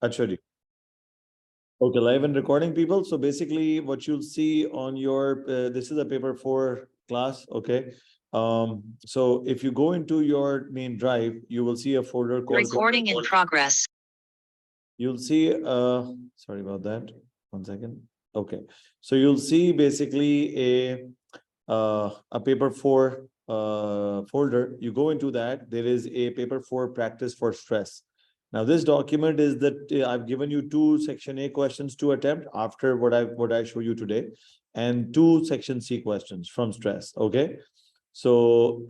अच्छा जी. Okay, live and recording, people. So basically, what you'll see on your this is a paper 4 class. Okay. So if you go into your main drive, you will see a folder called recording in progress. You'll see. Sorry about that. 1 second. Okay. So you'll see basically a paper 4 folder. You go into that. There is a paper 4 practice for stress. Now, this document is that I've given you 2 section A questions to attempt after what I show you today, and 2 section C questions from stress. Okay, so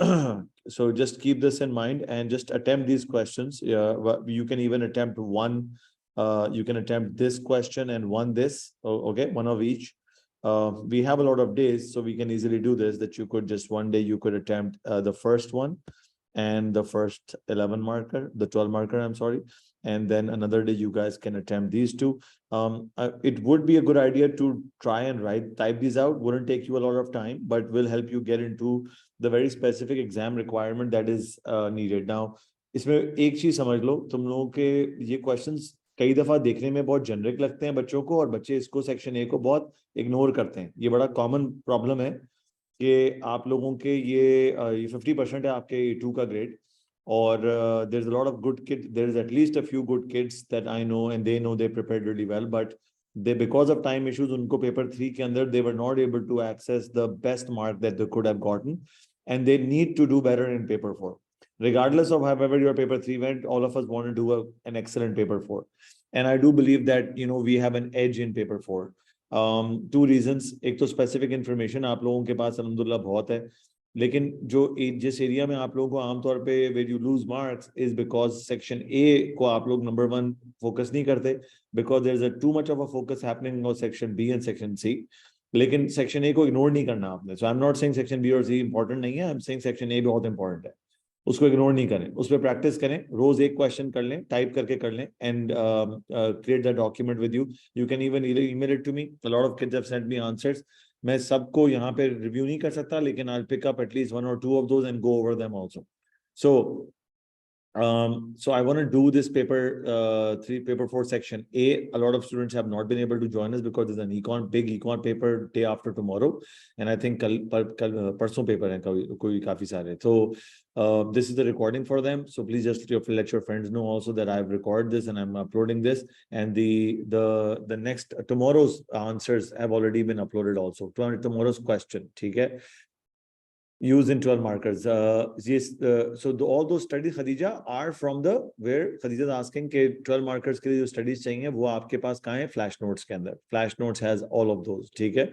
so just keep this in mind and just attempt these questions. You can even attempt one. You can attempt this question and one this. Okay, one of each. We have a lot of days, so we can easily do this. That you could just one day you could attempt the first one and the first 11 marker, the 12 marker, I'm sorry. And then another day you guys can attempt these two. It would be a good idea to try and type these out. Wouldn't take you a lot of time, but will help you get into the very specific exam requirement that is needed. Now, इसमें एक चीज समझ लो, तुम लोगों के ये questions कई दफा देखने में बहुत जेनरिक लगते हैं बच्चों को, और बच्चे इसको सेक्शन ए को बहुत इग्नोर करते हैं. ये बड़ा कॉमन प्रॉब्लम है कि आप लोगों के ये 50% है आपके E2 का ग्रेड, और there is a lot of good kid, there is at least a few good kids that I know and they know they prepared really well, but they because of time issues उनको paper 3 के अंदर they were not able to access the best mark that they could have gotten, and they need to do better in paper 4 regardless of however your paper 3 went. All of us want to do an excellent paper 4, and I do believe that we have an edge in paper 4. 2 reasons. एक तो specific information आप लोगों के पास अल्हम्दुलिल्लाह बहुत है, लेकिन जिस एरिया में आप लोगों को आमतौर पे where you lose marks is because section A को आप लोग नंबर 1 फोकस नहीं करते, because there is a too much of a focus happening on section B and section C. लेकिन सेक्शन ए को इग्नोर नहीं करना आपने. So I am not saying section B और सी इंपॉर्टेंट नहीं है, I am saying section A बहुत important है. उसको इग्नोर नहीं करें, उस पर प्रैक्टिस करें, रोज एक क्वेश्चन कर लें, टाइप करके कर लें, and create the document with you. You can even email it to me. A lot of kids have sent me answers. मैं सबको यहाँ पे रिव्यू नहीं कर सकता, लेकिन I will pick up at least 1 or 2 of those and go over them also. So I want to do this paper 4 section A. A lot of students have not been able to join us because there's an big econ paper day after tomorrow, and I think कल परसों paper है कोई काफी सारे. So this is the recording for them. So please just let your friends know also that I've recorded this and I'm uploading this, and the next tomorrow's answers have already been uploaded also. Tomorrow's question, ठीक है? Use in 12 markers. Yes, so all those studies, Khadija, are from where Khadija is asking कि 12 markers के लिए जो studies चाहिए वो आपके पास कहाँ है? Flash notes के अंदर. Flash notes has all of those. ठीक है?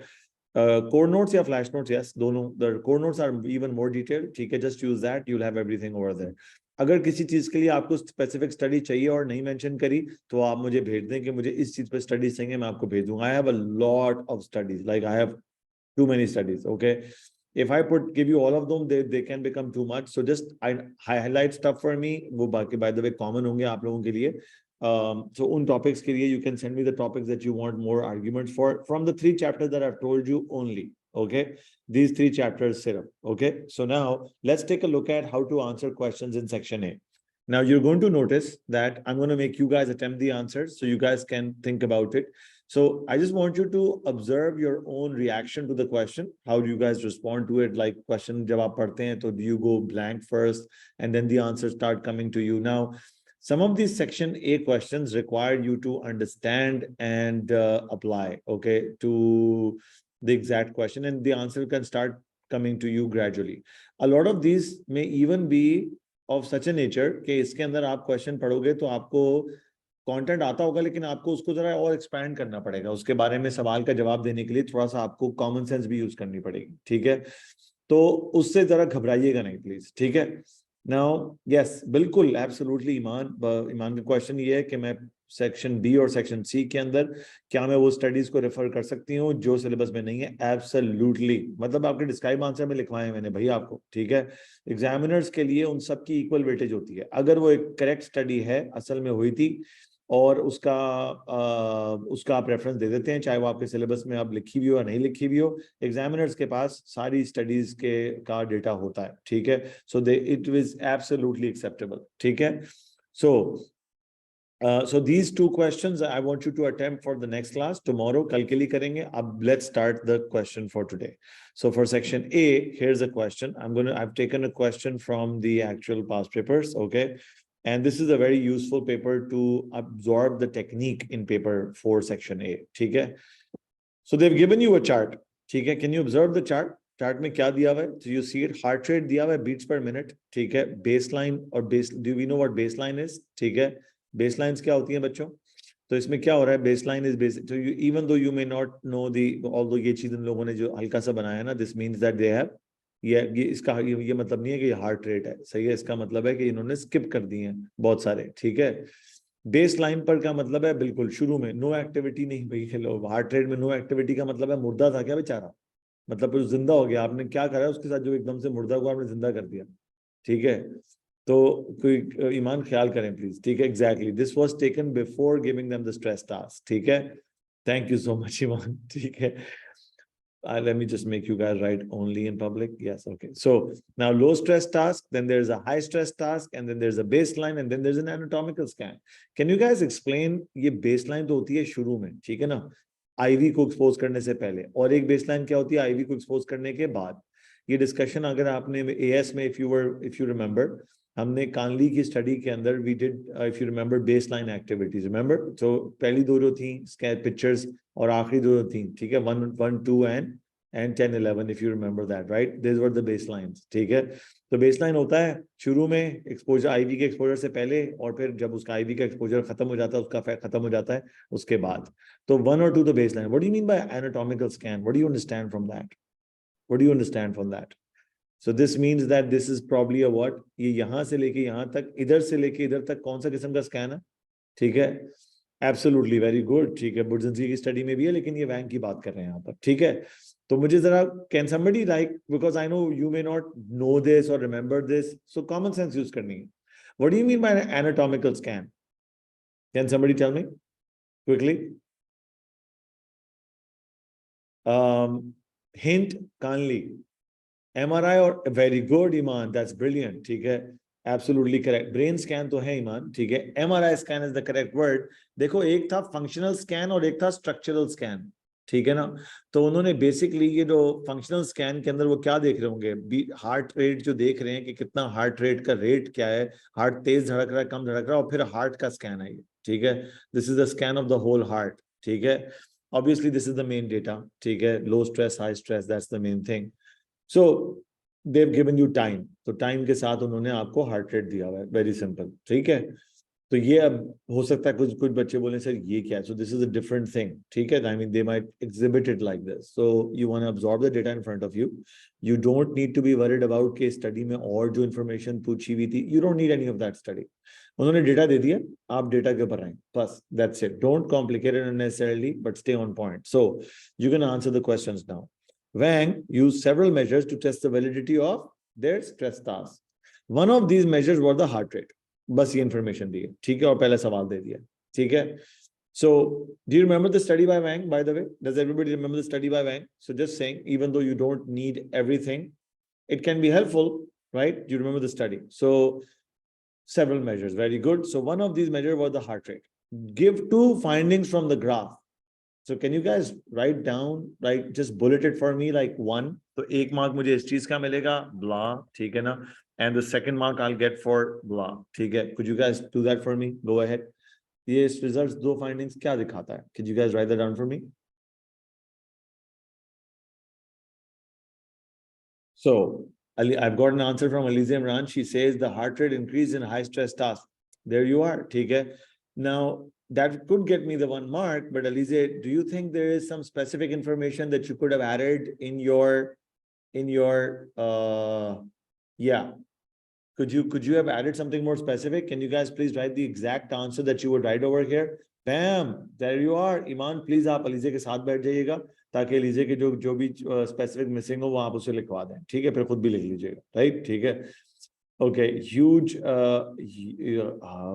Core notes या Flash notes, yes, दोनों. The core notes are even more detailed. ठीक है? Just use that. You'll have everything over there. अगर किसी चीज के लिए आपको स्पेसिफिक स्टडी चाहिए और नहीं मेंशन करी, तो आप मुझे भेज दें कि मुझे इस चीज पे स्टडीज चाहिए, मैं आपको भेज दूंगा. I have a lot of studies. Like I have too many studies. Okay. If I give you all of them, they can become too much. So just I highlight stuff for me. वो बाकी by the way common होंगे आप लोगों के लिए. So उन topics के लिए you can send me the topics that you want more arguments for from the 3 chapters that I've told you only. Okay, these 3 chapters sit up. Okay, so now let's take a look at how to answer questions in section A. Now you're going to notice that I'm going to make you guys attempt the answers so you guys can think about it. So I just want you to observe your own reaction to the question. How do you guys respond to it? Like question jab aap padhte hain, to do you go blank first and then the answers start coming to you? Now, some of these section A questions require you to understand and apply, okay, to the exact question, and the answer can start coming to you gradually. A lot of these may even be of such a nature कि इसके अंदर आप question पढ़ोगे तो आपको content आता होगा, लेकिन आपको उसको जरा और एक्सपैंड करना पड़ेगा. उसके बारे में सवाल का जवाब देने के लिए थोड़ा सा आपको कॉमन सेंस भी यूज करनी पड़ेगी. ठीक है, तो उससे जरा घबराइएगा नहीं प्लीज. ठीक है. नाउ यस, बिल्कुल एब्सोल्युटली ईमान का क्वेश्चन ये है कि मैं सेक्शन बी और सेक्शन सी के अंदर क्या मैं वो स्टडीज को रेफर कर सकती हूँ जो सिलेबस में नहीं है? एब्सोल्युटली. मतलब आपके डिस्क्राइब आंसर में लिखवाए हैं मैंने भाई आपको. ठीक है, एग्जामिनर्स के लिए उन सब की इक्वल वेटेज होती है. अगर वो एक करेक्ट स्टडी है, असल में हुई थी, और उसका आप रेफरेंस दे देते हैं, चाहे वो आपके सिलेबस में अब लिखी भी हो या नहीं लिखी भी हो, एग्जामिनर्स के पास सारी स्टडीज का डेटा होता है. ठीक है, so it is absolutely acceptable. ठीक है, सो So these two questions I want you to attempt for the next class tomorrow. कल के लिए करेंगे. अब let's start the question for today. So for section A, here's a question. I've taken a question from the actual past papers, okay? And this is a very useful paper to absorb the technique in paper 4 section A. ठीक है? So they've given you a chart. ठीक है? Can you observe the chart? Chart में क्या दिया हुआ है? So you see it, heart rate दिया हुआ है, beats per minute. ठीक है? Baseline और do we know what baseline is? ठीक है? Baselines क्या होती हैं बच्चों? तो इसमें क्या हो रहा है? Baseline is basic. So even though you may not know although ये चीज इन लोगों ने जो हल्का सा बनाया है ना, this means that they have ये इसका ये मतलब नहीं है कि ये हार्ट रेट है. सही है? इसका मतलब है कि इन्होंने स्किप कर दिए हैं बहुत सारे. ठीक है? बेस लाइन पर का मतलब है बिल्कुल शुरू में नो एक्टिविटी नहीं भाई. हेलो, हार्ट रेट में नो एक्टिविटी का मतलब है मुर्दा था क्या बेचारा, मतलब कुछ जिंदा हो गया. आपने क्या करा उसके साथ, जो एकदम से मुर्दा को आपने जिंदा कर दिया. ठीक है? तो कोई ईमान ख्याल करें प्लीज. ठीक है? Exactly, this was taken before giving them the stress task. ठीक है? थैंक यू सो मच ईमान. ठीक है? Let me just make you guys write only in public. Yes, okay. So now low stress task, then there's a high stress task, and then there's a baseline, and then there's an anatomical scan. Can you guys explain? ये baseline तो होती है शुरू में, ठीक है ना, IV को एक्सपोज करने से पहले, और एक baseline क्या होती है IV को एक्सपोज करने के बाद. ये डिस्कशन अगर आपने AS में if you remember, हमने कानली की स्टडी के अंदर we did if you remember baseline activities, remember? तो पहली दो जो थी स्कैन पिक्चर्स और आखिरी दो थी, ठीक है, 1, 2 and 10, 11 if you remember that, right? These were the baselines. ठीक है? तो baseline होता है शुरू में एक्सपोजर, IV के एक्सपोजर से पहले, और फिर जब उसका IV का एक्सपोजर खत्म हो जाता है, उसका फैक्ट खत्म हो जाता है उसके बाद. तो 1 or 2 the baseline. What do you mean by anatomical scan? What do you understand from that? What do you understand from that? So this means that this is probably a what? ये यहाँ से लेके यहाँ तक, इधर से लेके इधर तक कौन सा किस्म का स्कैन है? ठीक है? Absolutely, very good. ठीक है? बुर्जनसी की स्टडी में भी है, लेकिन ये वैंग की बात कर रहे हैं यहाँ पर. ठीक है? तो मुझे जरा, can somebody like, because I know you may not know this or remember this, so common sense use करनी है. What do you mean by an anatomical scan? Can somebody tell me quickly? Hint, Kanli. MRI और very good Iman, that's brilliant. ठीक है? Absolutely correct. Brain scan तो है ईमान. ठीक है? MRI scan is the correct word. देखो, एक था functional scan और एक था structural scan. ठीक है ना? तो उन्होंने बेसिकली ये जो फंक्शनल स्कैन के अंदर वो क्या देख रहे होंगे, हार्ट रेट जो देख रहे हैं कि कितना हार्ट रेट का रेट क्या है, हार्ट तेज धड़क रहा है कम धड़क रहा है, और फिर हार्ट का स्कैन है ये. ठीक है? This is the scan of the whole heart. ठीक है? Obviously this is the main data. ठीक है? Low stress high stress, that's the main thing. So they've given you time. तो टाइम के साथ उन्होंने आपको हार्ट रेट दिया हुआ है. Very simple. ठीक है? तो ये अब हो सकता है कुछ बच्चे बोले सर ये क्या है. So this is a different thing. ठीक है? I mean they might exhibit it like this. So you want to absorb the data in front of you. You don't need to be worried about कि study में और जो information पूछी हुई थी. You don't need any of that study. उन्होंने data दे दिया, आप डेटा के ऊपर रहें बस. That's it. Don't complicate it unnecessarily, but stay on point. So you can answer the questions now. Wang used several measures to test the validity of their stress task. One of these measures was the heart rate. बस ये information दी है. ठीक है? और पहले सवाल दे दिया. ठीक है? So, do you remember the study by Wang, by the way? Does everybody remember the study by Wang? So just saying, even though you don't need everything, it can be helpful, right? Do you remember the study? So, several measures. Very good. So one of these measures was the heart rate. Give 2 findings from the graph. So can you guys write down, like just bullet it for me, like 1. तो एक mark मुझे इस चीज का मिलेगा, blah, ठीक है ना? And the second mark I'll get for blah, ठीक है? Could you guys do that for me? Go ahead. ये results 2 findings क्या दिखाता है? Could you guys write that down for me? So I've got an answer from Alize Imran. She says the heart rate increase in high stress tasks. There you are, ठीक है? Now that could get me the 1 mark, but Alize, do you think there is some specific information that you could have added in your yeah, could you have added something more specific? Can you guys please write the exact answer that you would write over here? Bam, there you are. Iman, please आप Alize के साथ बैठ जाइएगा ताकि Alize के जो भी specific missing हो वो आप उसे लिखवा दें. ठीक है? फिर खुद भी लिख लीजिएगा, right? ठीक है? Okay, huge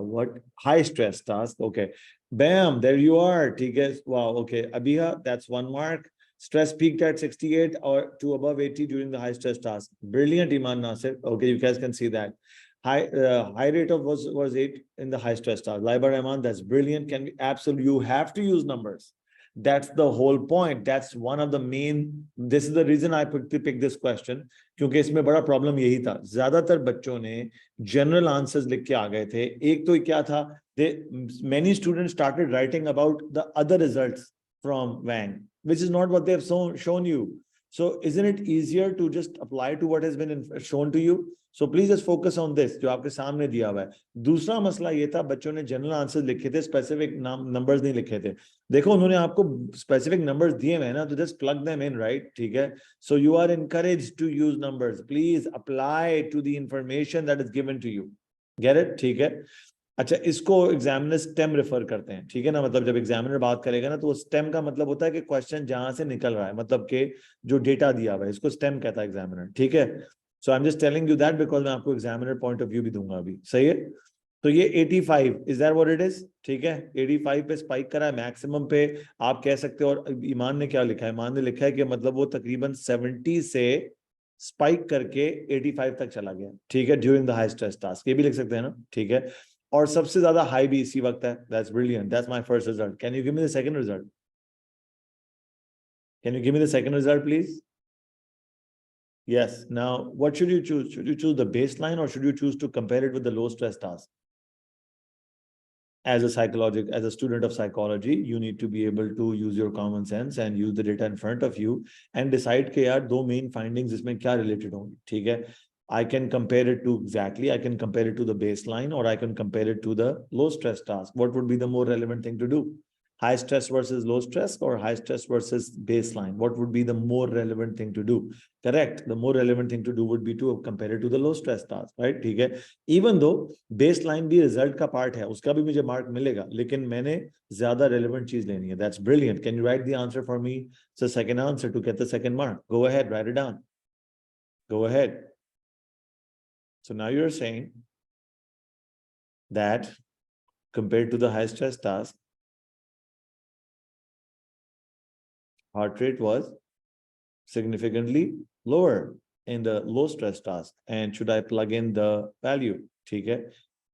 what high stress task. Okay, bam, there you are. ठीक है? Wow. Okay, Abiha, that's 1 mark. Stress peaked at 68 or to above 80 during the high stress task. Brilliant, Iman Nasir. Okay, you guys can see that. high rate of was 8 in the high stress task. Laiba Rahman, that's brilliant. Can we absolutely, you have to use numbers. That's the whole point. That's one of the main, this is the reason I picked this question. क्योंकि इसमें बड़ा problem यही था, ज्यादातर बच्चों ने general answers लिख के आ गए थे. एक तो क्या था, many students started writing about the other results from Wang, which is not what they have shown you. So isn't it easier to just apply to what has been shown to you? So please just focus on this, जो आपके सामने दिया हुआ है. दूसरा मसला ये था, बच्चों ने जनरल आंसर्स लिखे थे, स्पेसिफिक नंबर्स नहीं लिखे थे. देखो उन्होंने आपको स्पेसिफिक नंबर्स दिए हैं ना, तो just plug them in, right? ठीक है. So you are encouraged to use numbers. Please apply to the information that is given to you. Get it? ठीक है. अच्छा, इसको एग्जामिनर स्टेम रेफर करते हैं, ठीक है ना. मतलब जब एग्जामिनर बात करेगा ना, तो स्टेम का मतलब होता है कि क्वेश्चन जहां से निकल रहा है, मतलब कि जो डेटा दिया हुआ है, इसको स्टेम कहता है एग्जामिनर. ठीक है. So I am just telling you that because मैं आपको एग्जामिनर पॉइंट ऑफ व्यू भी दूंगा अभी. सही है. तो ये 85, is that what it is? ठीक है. 85 पे स्पाइक करा है, मैक्सिमम पे आप कह सकते हो. और ईमान ने क्या लिखा है? ईमान ने लिखा है कि मतलब वो तकरीबन 70 से स्पाइक करके 85 तक चला गया. ठीक है. During the high stress task, ये भी लिख सकते हैं ना. ठीक है. और सबसे ज्यादा हाई भी इसी वक्त है. That's brilliant. That's my first result. Can you give me the second result? Can you give me the second result please? Yes. Now, what should you choose? Should you choose the baseline or should you choose to compare it with the low stress task? As a student of psychology, you need to be able to use your common sense and use the data in front of you and decide कि यार दो main findings इसमें क्या related होंगी. ठीक है. I can compare it to I can compare it to the baseline or I can compare it to the low stress task. What would be the more relevant thing to do? High stress versus low stress or high stress versus baseline? What would be the more relevant thing to do? Correct. The more relevant thing to do would be to compare it to the low stress task, right? ठीक है. Even though baseline भी result का part है, उसका भी मुझे mark मिलेगा, लेकिन मैंने ज्यादा relevant चीज लेनी है. That's brilliant. Can you write the answer for me? It's the second answer to get the second mark. Go ahead, write it down. Go ahead. So now you're saying that compared to the high stress task, heart rate was significantly lower in the low stress task. And should I plug in the value? Okay.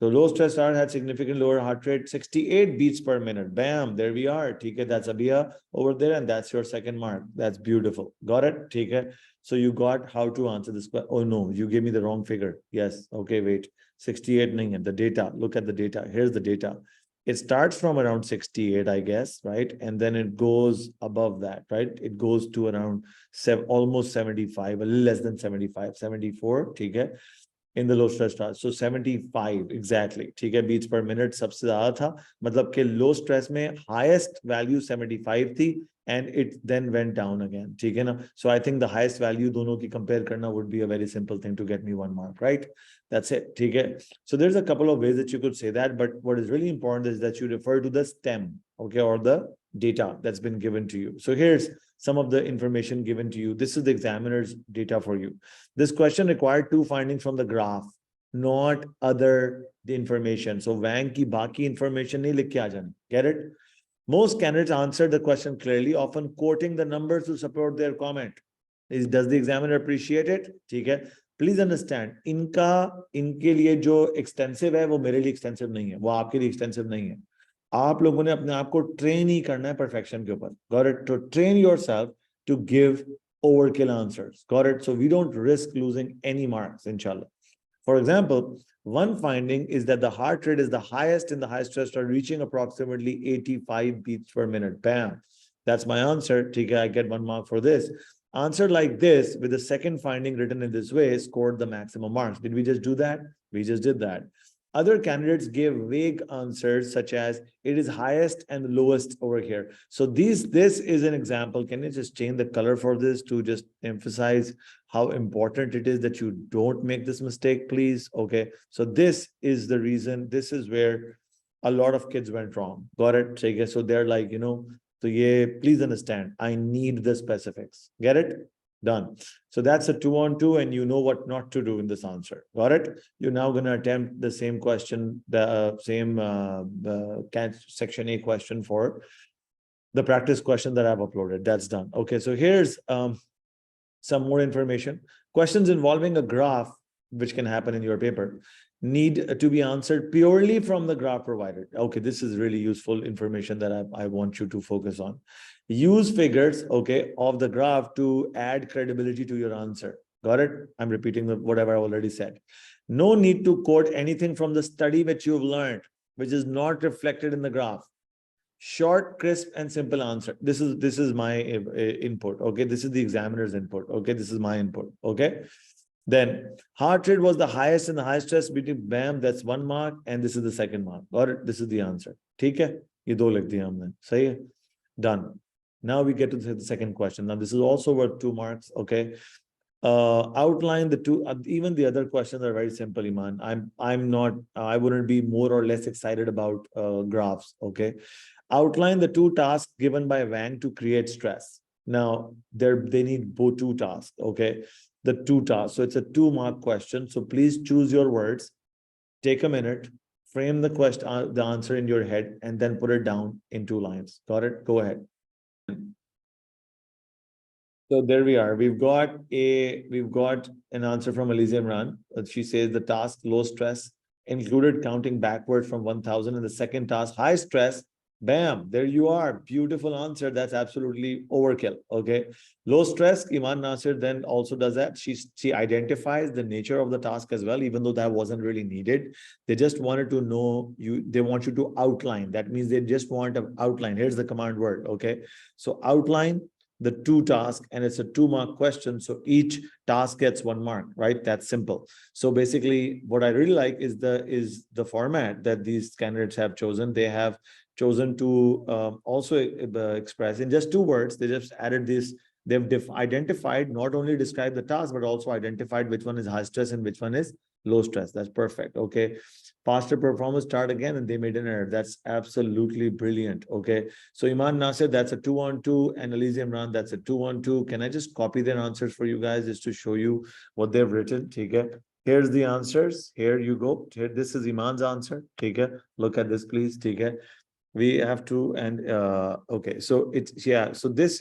So low stress task had significantly lower heart rate, 68 beats per minute. Bam, there we are. Okay, that's Abia over there, and that's your second mark. That's beautiful. Got it? Okay. So you got how to answer this question. Oh no, you gave me the wrong figure. Yes. Okay, wait. 68 nahi, the data. Look at the data. Here's the data. It starts from around 68, I guess, right? And then it goes above that, right? It goes to around almost 75, a little less than 75, 74, okay? In the low stress task. So 75 exactly, ठीक है, beats per minute सबसे ज़्यादा था. मतलब कि low stress में highest value 75 थी, and it then went down again. ठीक है ना? So I think the highest value दोनों की compare करना would be a very simple thing to get me 1 mark, right? That's it. ठीक है. So there's a couple of ways that you could say that, but what is really important is that you refer to the STEM, okay, or the data that's been given to you. So here's some of the information given to you. This is the examiner's data for you. This question required 2 findings from the graph, not other the information. So Wang ki baki information nahi likh ke aa jana. Get it? Most candidates answered the question clearly, often quoting the numbers to support their comment. Does the examiner appreciate it? ठीक है. Please understand, इनके लिए जो extensive है, वो मेरे लिए extensive नहीं है, वो आपके लिए extensive नहीं है. आप लोगों ने अपने आप को ट्रेन ही करना है perfection के ऊपर. Got it? To train yourself to give overkill answers. Got it? So we don't risk losing any marks, inshallah. For example, one finding is that the heart rate is the highest in the high stress task, reaching approximately 85 beats per minute. Bam. That's my answer. Okay, I get 1 mark for this. Answer like this with the second finding written in this way scored the maximum marks. Did we just do that? We just did that. Other candidates gave vague answers such as it is highest and lowest over here. So this is an example. Can you just change the color for this to just emphasize how important it is that you don't make this mistake, please? Okay. So this is the reason. This is where a lot of kids went wrong. Got it? Okay. So they're like, so yeah, please understand, I need the specifics. Get it? Done. So that's a 2-on-2, and you know what not to do in this answer. Got it? You're now going to attempt the same question, the same section A question for the practice question that I've uploaded. That's done. Okay, so here's some more information. Questions involving a graph which can happen in your paper, need to be answered purely from the graph provided. Okay, this is really useful information that I want you to focus on. Use figures, okay, of the graph to add credibility to your answer. Got it? I'm repeating whatever I already said. No need to quote anything from the study which you've learned, which is not reflected in the graph. Short, crisp, and simple answer. This is my input. Okay, this is the examiner's input. Okay, this is my input. Okay. Then heart rate was the highest in the high stress between BAM, that's 1 mark, and this is the second mark. Got it? This is the answer. ठीक है? ये दो लिख दिया हमने. सही है? Done. Now we get to the second question. Now this is also worth 2 marks. Okay. Outline the two. Even the other questions are very simple, Iman. I'm not. I wouldn't be more or less excited about graphs. Okay. Outline the 2 tasks given by Wang to create stress. Now they need both 2 tasks. Okay. The 2 tasks. So it's a 2 mark question. So please choose your words, take a minute, frame the question, the answer in your head, and then put it down in 2 lines. Got it? Go ahead. So there we are. We've got an answer from Alizia Imran. She says the task low stress included counting backward from 1000, and the second task high stress. Bam, there you are. Beautiful answer. That's absolutely overkill. Okay. Low stress, Iman Nasir then also does that. She identifies the nature of the task as well, even though that wasn't really needed. They just wanted to know they want you to outline. That means they just want an outline. Here's the command word. Okay. So outline the 2 tasks, and it's a 2 mark question. So each task gets 1 mark, right? That's simple. So basically what I really like is the format that these candidates have chosen. They have chosen to also express in just 2 words. They just added this. They've identified, not only described the task, but also identified which one is high stress and which one is low stress. That's perfect. Okay. Faster performance, start again, and they made an error. That's absolutely brilliant. Okay. So Iman Nasir, that's a 2-on-2, and Alizia Imran, that's a 2-on-2. Can I just copy their answers for you guys just to show you what they've written? Okay. Here's the answers. Here you go. Here, this is Iman's answer. Okay. Look at this, please. Okay. We have to, and okay. So it's, yeah. So this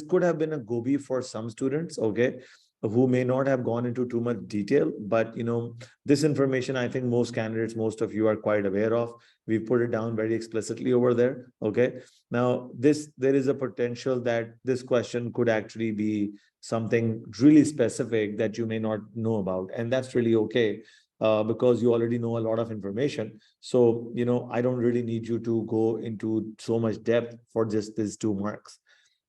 could have been a gobi for some students. Okay, who may not have gone into too much detail, but this information, I think most candidates, most of you are quite aware of. We put it down very explicitly over there. Okay. Now there is a potential that this question could actually be something really specific that you may not know about. And that's really okay, because you already know a lot of information. So, I don't really need you to go into so much depth for just these 2 marks.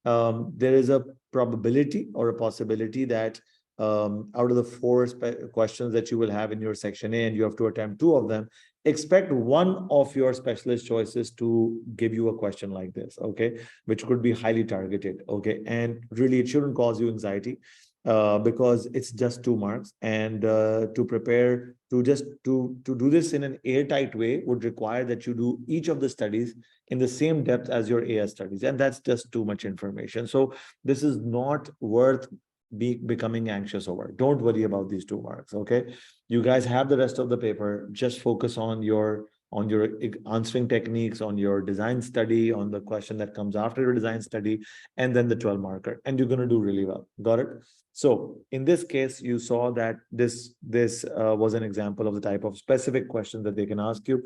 There is a probability or a possibility that out of the 4 questions that you will have in your section A, and you have to attempt 2 of them, expect one of your specialist choices to give you a question like this, okay, which could be highly targeted, okay, and really it shouldn't cause you anxiety, because it's just 2 marks, and to prepare to do this in an airtight way would require that you do each of the studies in the same depth as your AS studies, and that's just too much information. So this is not worth becoming anxious over. Don't worry about these 2 marks. Okay, you guys have the rest of the paper. Just focus on your answering techniques, on your design study, on the question that comes after your design study, and then the 12 marker, and you're going to do really well. Got it? So in this case, you saw that this was an example of the type of specific question that they can ask you.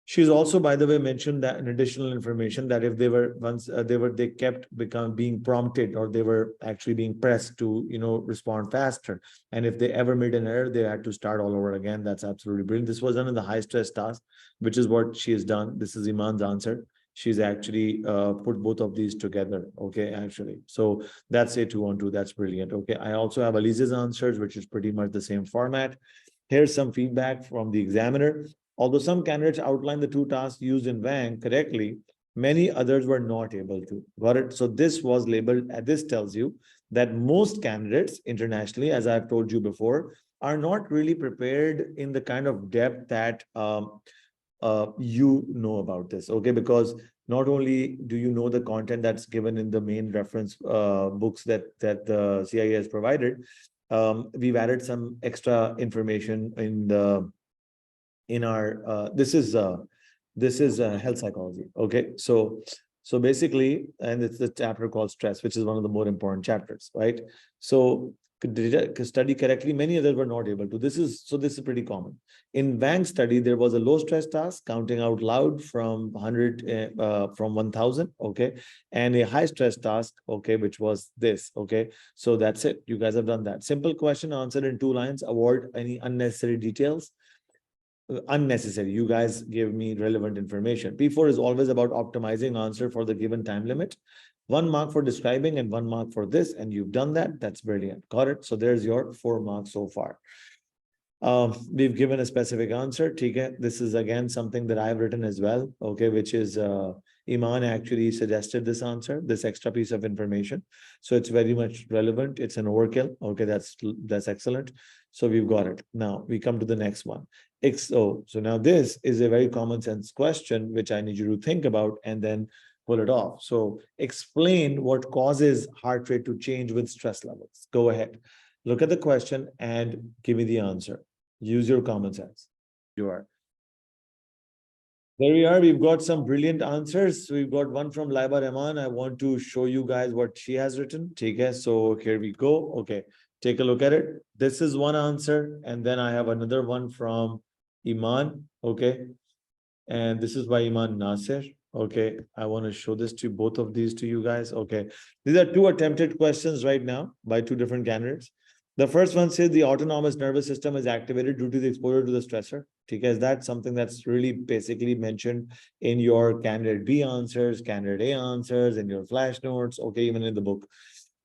She's also, by the way, mentioned that an additional information that if they were once they kept being prompted, or they were actually being pressed to respond faster, and if they ever made an error, they had to start all over again. That's absolutely brilliant. This was done in the high stress task, which is what she has done. This is Iman's answer. She's actually put both of these together. Okay, actually, so that's a 2-on-2. That's brilliant. Okay, I also have Alize's answers, which is pretty much the same format. Here's some feedback from the examiner. Although some candidates outlined the 2 tasks used in Wang correctly, many others were not able to. Got it? So this was labeled, this tells you that most candidates internationally, as I've told you before, are not really prepared in the kind of depth that you know about this. Okay, because not only do you know the content that's given in the main reference books that the CIA has provided, we've added some extra information in our this is health psychology. Okay, so basically, and it's the chapter called stress, which is one of the more important chapters, right? So study correctly, many others were not able to. This is pretty common. In Wang's study, there was a low stress task, counting out loud from 100 from 1000, okay, and a high stress task, okay, which was this, okay. So that's it. You guys have done that. Simple question answered in 2 lines. Avoid any unnecessary details. Unnecessary. You guys give me relevant information. P4 is always about optimizing answer for the given time limit. 1 mark for describing and 1 mark for this, and you've done that. That's brilliant. Got it. So there's your 4 marks so far. We've given a specific answer. Okay. This is again something that I've written as well. Okay, which is Iman actually suggested this answer, this extra piece of information. So it's very much relevant. It's an overkill. Okay, that's excellent. So we've got it. Now we come to the next one. XO. So now this is a very common sense question, which I need you to think about and then pull it off. So explain what causes heart rate to change with stress levels. Go ahead. Look at the question and give me the answer. Use your common sense. You are. There we are. We've got some brilliant answers. We've got one from Laiba Rahman. I want to show you guys what she has written. Okay, so here we go. Okay, take a look at it. This is one answer. And then I have another one from Iman. Okay. And this is by Iman Nasir. Okay, I want to show this to both of these to you guys. Okay, these are 2 attempted questions right now by 2 different candidates. The first one says the autonomous nervous system is activated due to the exposure to the stressor. Because that's something that's really basically mentioned in your candidate B answers, candidate A answers, in your flash notes, okay, even in the book.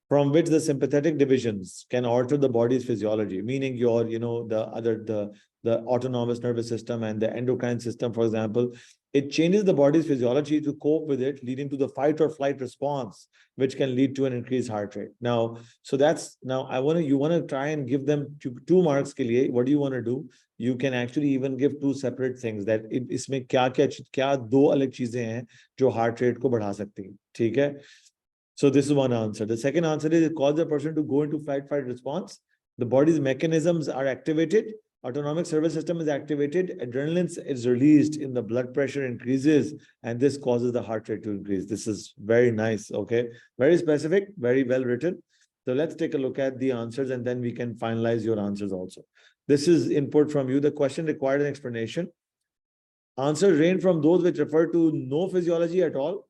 From which the sympathetic divisions can alter the body's physiology, meaning your, the autonomous nervous system and the endocrine system, for example, it changes the body's physiology to cope with it, leading to the fight or flight response, which can lead to an increased heart rate. Now, so that's now you want to try and give them 2 marks ke liye. What do you want to do? You can actually even give 2 separate things that इसमें क्या 2 अलग चीजें हैं जो heart rate को बढ़ा सकती हैं. ठीक है? So this is one answer. The second answer is it causes a person to go into fight response. The body's mechanisms are activated. Autonomic nervous system is activated. Adrenaline is released in the blood pressure increases, and this causes the heart rate to increase. This is very nice. Okay. Very specific, very well written. So let's take a look at the answers and then we can finalize your answers also. This is input from you. The question required an explanation. Answers range from those which refer to no physiology at all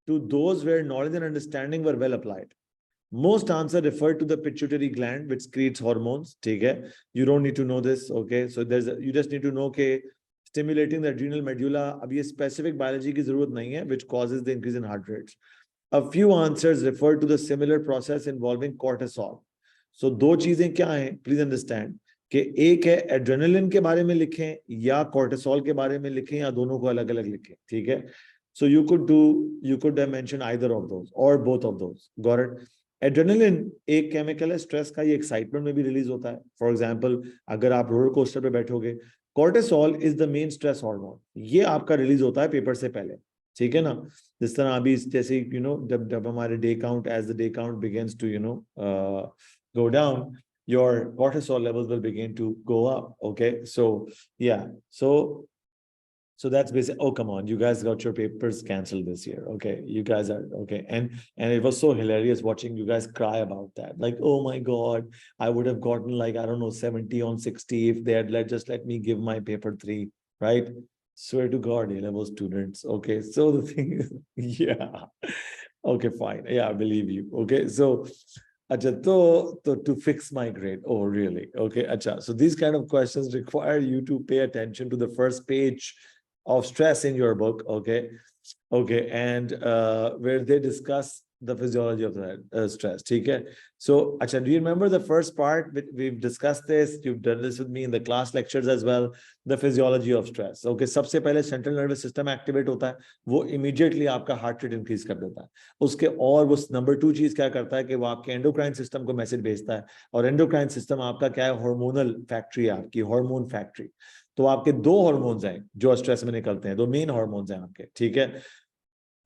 to those where knowledge and understanding were well applied. Most answer refer to the pituitary gland, which secretes hormones. Okay? You don't need to know this. Okay, so you just need to know that stimulating the adrenal medulla, abhi specific biology ki zarurat nahi hai, which causes the increase in heart rates. A few answers refer to the similar process involving cortisol. So दो चीजें क्या हैं? Please understand कि एक है adrenaline के बारे में लिखें या कोर्टिसोल के बारे में लिखें या दोनों को अलग-अलग लिखें. ठीक है? So you could have mentioned either of those or both of those. Got it? Adrenaline एक केमिकल है स्ट्रेस का, ये एक्साइटमेंट में भी रिलीज होता है. फॉर एग्जांपल अगर आप रोलर कोस्टर पे बैठोगे, cortisol is the main stress hormone. ये आपका रिलीज होता है पेपर से पहले. ठीक है ना? जिस तरह अभी जैसे जब हमारे day count as the day count begins to go down, your cortisol levels will begin to go up. Okay, so yeah, so that's basically, oh, come on, you guys got your papers canceled this year. Okay, you guys are okay. And it was so hilarious watching you guys cry about that. Like, oh my God, I would have gotten like, I don't know, 70 on 60 if they had just let me give my paper 3, right? Swear to God, A-level students. Okay, so the thing is, yeah. Okay, fine. Yeah, I believe you. Okay, so Acha, to fix my grade. Oh, really? Okay, acha. So these kind of questions require you to pay attention to the first page of stress in your book. Okay, and where they discuss the physiology of the stress. Okay, so acha, do you remember the first part? We've discussed this. You've done this with me in the class lectures as well. The physiology of stress. Okay, सबसे पहले central nervous system activate होता है, वो immediately आपका heart rate increase कर देता है. उसके और वो number 2 चीज क्या करता है कि वो आपके endocrine system को message भेजता है, और endocrine system आपका क्या है, hormonal factory है आपकी, hormone factory. तो आपके 2 hormones हैं जो स्ट्रेस में निकलते हैं, 2 main hormones हैं आपके. ठीक है?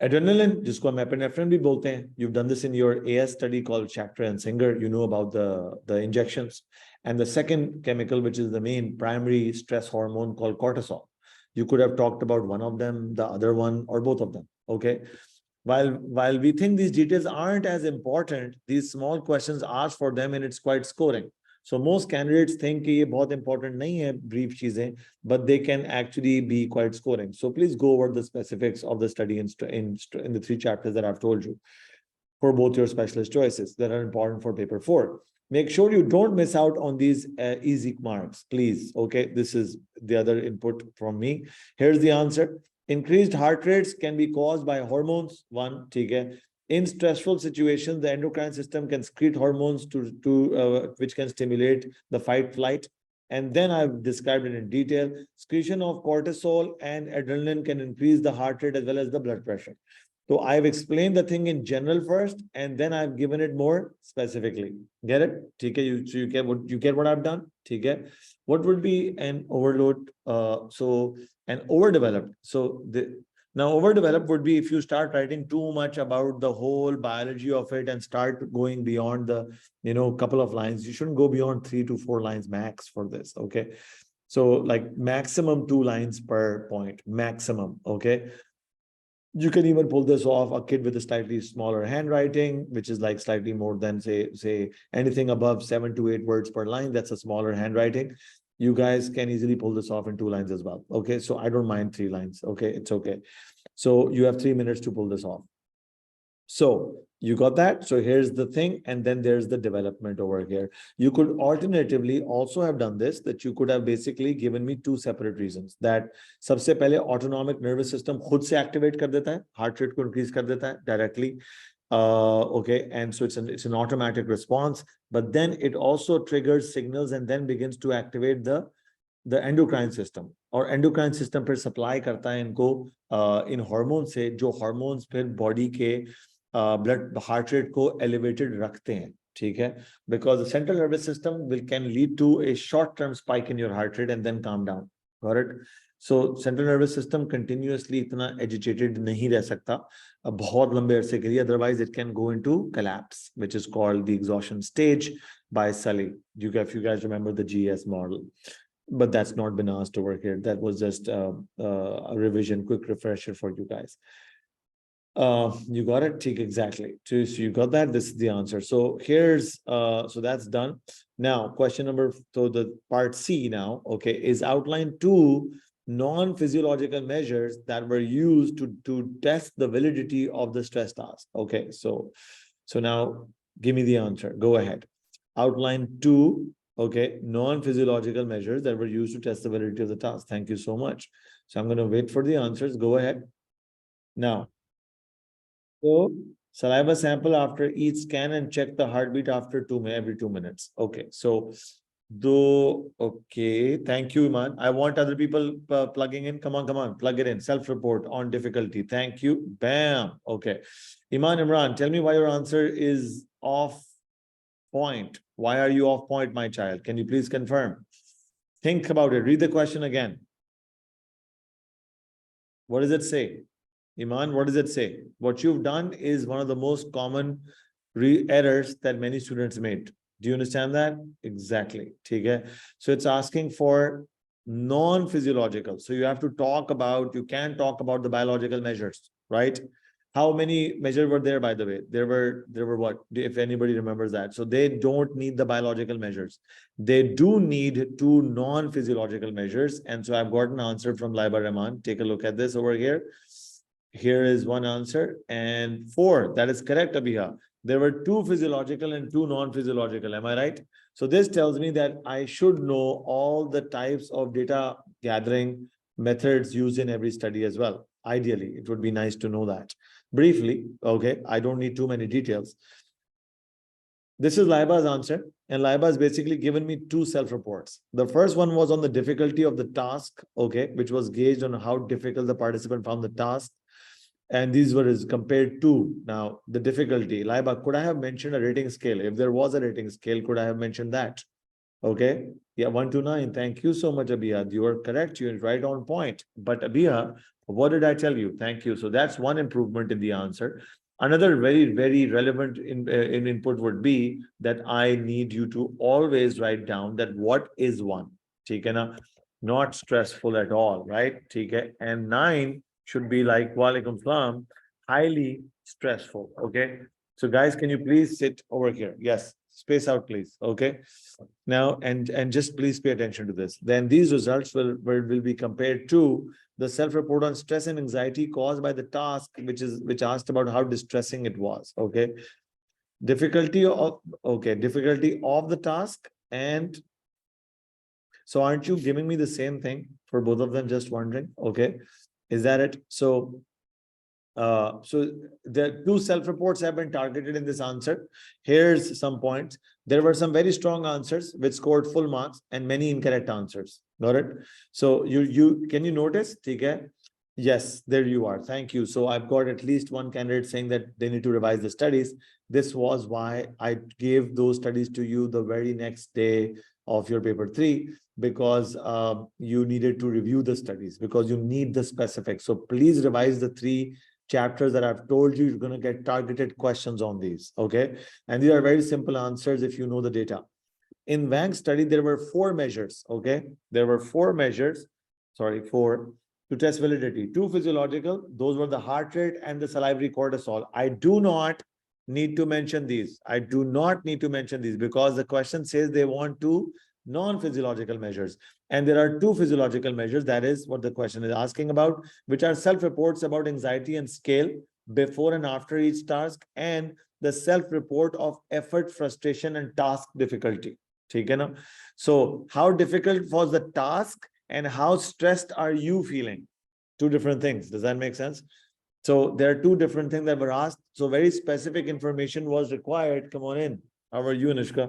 Adrenaline, जिसको हम epinephrine भी बोलते हैं. You've done this in your AS study called Schachter and Singer. You know about the injections. And the second chemical, which is the main primary stress hormone, called cortisol. You could have talked about one of them, the other one, or both of them. Okay. While we think these details aren't as important, these small questions asked for them and it's quite scoring. So most candidates think कि ये बहुत important नहीं है brief चीजें, but they can actually be quite scoring. So please go over the specifics of the study in the 3 chapters that I've told you for both your specialist choices that are important for paper 4. Make sure you don't miss out on these easy marks, please. Okay, this is the other input from me. Here's the answer. Increased heart rates can be caused by hormones. 1, okay. In stressful situations, the endocrine system can secrete hormones which can stimulate the fight flight. And then I've described it in detail. Secretion of cortisol and adrenaline can increase the heart rate as well as the blood pressure. So I've explained the thing in general first, and then I've given it more specifically. Get it? Okay, you get what I've done? Okay. What would be an overload? So an overdeveloped. Now overdeveloped would be if you start writing too much about the whole biology of it and start going beyond the, couple of lines. You shouldn't go beyond 3 to 4 lines max for this. Okay. So like maximum 2 lines per point, maximum. Okay. You can even pull this off. A kid with a slightly smaller handwriting, which is like slightly more than say anything above 7 to 8 words per line. That's a smaller handwriting. You guys can easily pull this off in 2 lines as well. Okay, so I don't mind 3 lines. Okay, it's okay. So you have 3 minutes to pull this off. So you got that? So here's the thing, and then there's the development over here. You could alternatively also have done this, that you could have basically given me 2 separate reasons. That सबसे पहले autonomic nervous system खुद से activate कर देता है, heart rate को increase कर देता है directly. Okay, and so it's an automatic response, but then it also triggers signals and then begins to activate the endocrine system. और endocrine system फिर supply करता है इनको इन hormones से, जो hormones फिर body के blood heart rate को elevated रखते हैं. ठीक है? Because the central nervous system can lead to a short-term spike in your heart rate and then calm down. Got it? So central nervous system continuously इतना agitated नहीं रह सकता बहुत लंबे अरसे के लिए, otherwise it can go into collapse, which is called the exhaustion stage by Sully. If you guys remember the GS model. But that's not been asked over here. That was just a revision, quick refresher for you guys. You got it? Exactly. So you got that? This is the answer. So here's, so that's done. Now, question number, so the part C now, okay, is outline 2 non-physiological measures that were used to test the validity of the stress task. Okay, so now give me the answer. Go ahead. Outline 2, okay, non-physiological measures that were used to test the validity of the task. Thank you so much. So I'm going to wait for the answers. Go ahead. Now, so saliva sample after each scan and check the heartbeat after every 2 minutes. Okay, so okay, thank you, Iman. I want other people plugging in. Come on, plug it in. Self-report on difficulty. Thank you. Bam. Okay. Iman Imran, tell me why your answer is off point. Why are you off point, my child? Can you please confirm? Think about it. Read the question again. What does it say? Iman, what does it say? What you've done is one of the most common errors that many students made. Do you understand that? Exactly. Okay. So it's asking for non-physiological. So you have to talk about, you can talk about the biological measures, right? How many measures were there, by the way? There were what, if anybody remembers that? So they don't need the biological measures. They do need 2 non-physiological measures. And so I've got an answer from Laiba Rahman. Take a look at this over here. Here is one answer. And 4, that is correct, Abiha. There were 2 physiological and 2 non-physiological. Am I right? So this tells me that I should know all the types of data gathering methods used in every study as well. Ideally, it would be nice to know that. Briefly, okay, I don't need too many details. This is Laiba's answer, and Laiba has basically given me 2 self-reports. The first one was on the difficulty of the task, okay, which was gauged on how difficult the participant found the task. And these were compared to now the difficulty. Laiba, could I have mentioned a rating scale? If there was a rating scale, could I have mentioned that? Okay. Yeah, 1 to 9. Thank you so much, Abia. You are correct. You're right on point. But Abia, what did I tell you? Thank you. So that's one improvement in the answer. Another very, very relevant input would be that I need you to always write down that what is 1. Not stressful at all, right? And 9 should be like Walaikum Salam. highly stressful. Okay. So guys, can you please sit over here? Yes, space out, please. Okay. Now, and just please pay attention to this. Then these results will be compared to the self-report on stress and anxiety caused by the task, which asked about how distressing it was. Okay. Difficulty of the task. And so aren't you giving me the same thing for both of them? Just wondering. Okay. Is that it? So the two self-reports have been targeted in this answer. Here's some points. There were some very strong answers which scored full marks and many incorrect answers. Got it? So you can you notice? Okay. Yes, there you are. Thank you. So I've got at least one candidate saying that they need to revise the studies. This was why I gave those studies to you the very next day of your paper 3, because you needed to review the studies, because you need the specifics. So please revise the 3 chapters that I've told you. You're going to get targeted questions on these. Okay. And these are very simple answers if you know the data. In Wang's study, there were 4 measures. Okay. There were 4 measures. Sorry, 4 to test validity. 2 physiological. Those were the heart rate and the salivary cortisol. I do not need to mention these. I do not need to mention these because the question says they want 2 non-physiological measures. And there are 2 physiological measures. That is what the question is asking about, which are self-reports about anxiety and scale before and after each task, and the self-report of effort, frustration, and task difficulty. Okay, na? So how difficult was the task and how stressed are you feeling? 2 different things. Does that make sense? So there are 2 different things that were asked. So very specific information was required. Come on in. How are you, Anushka?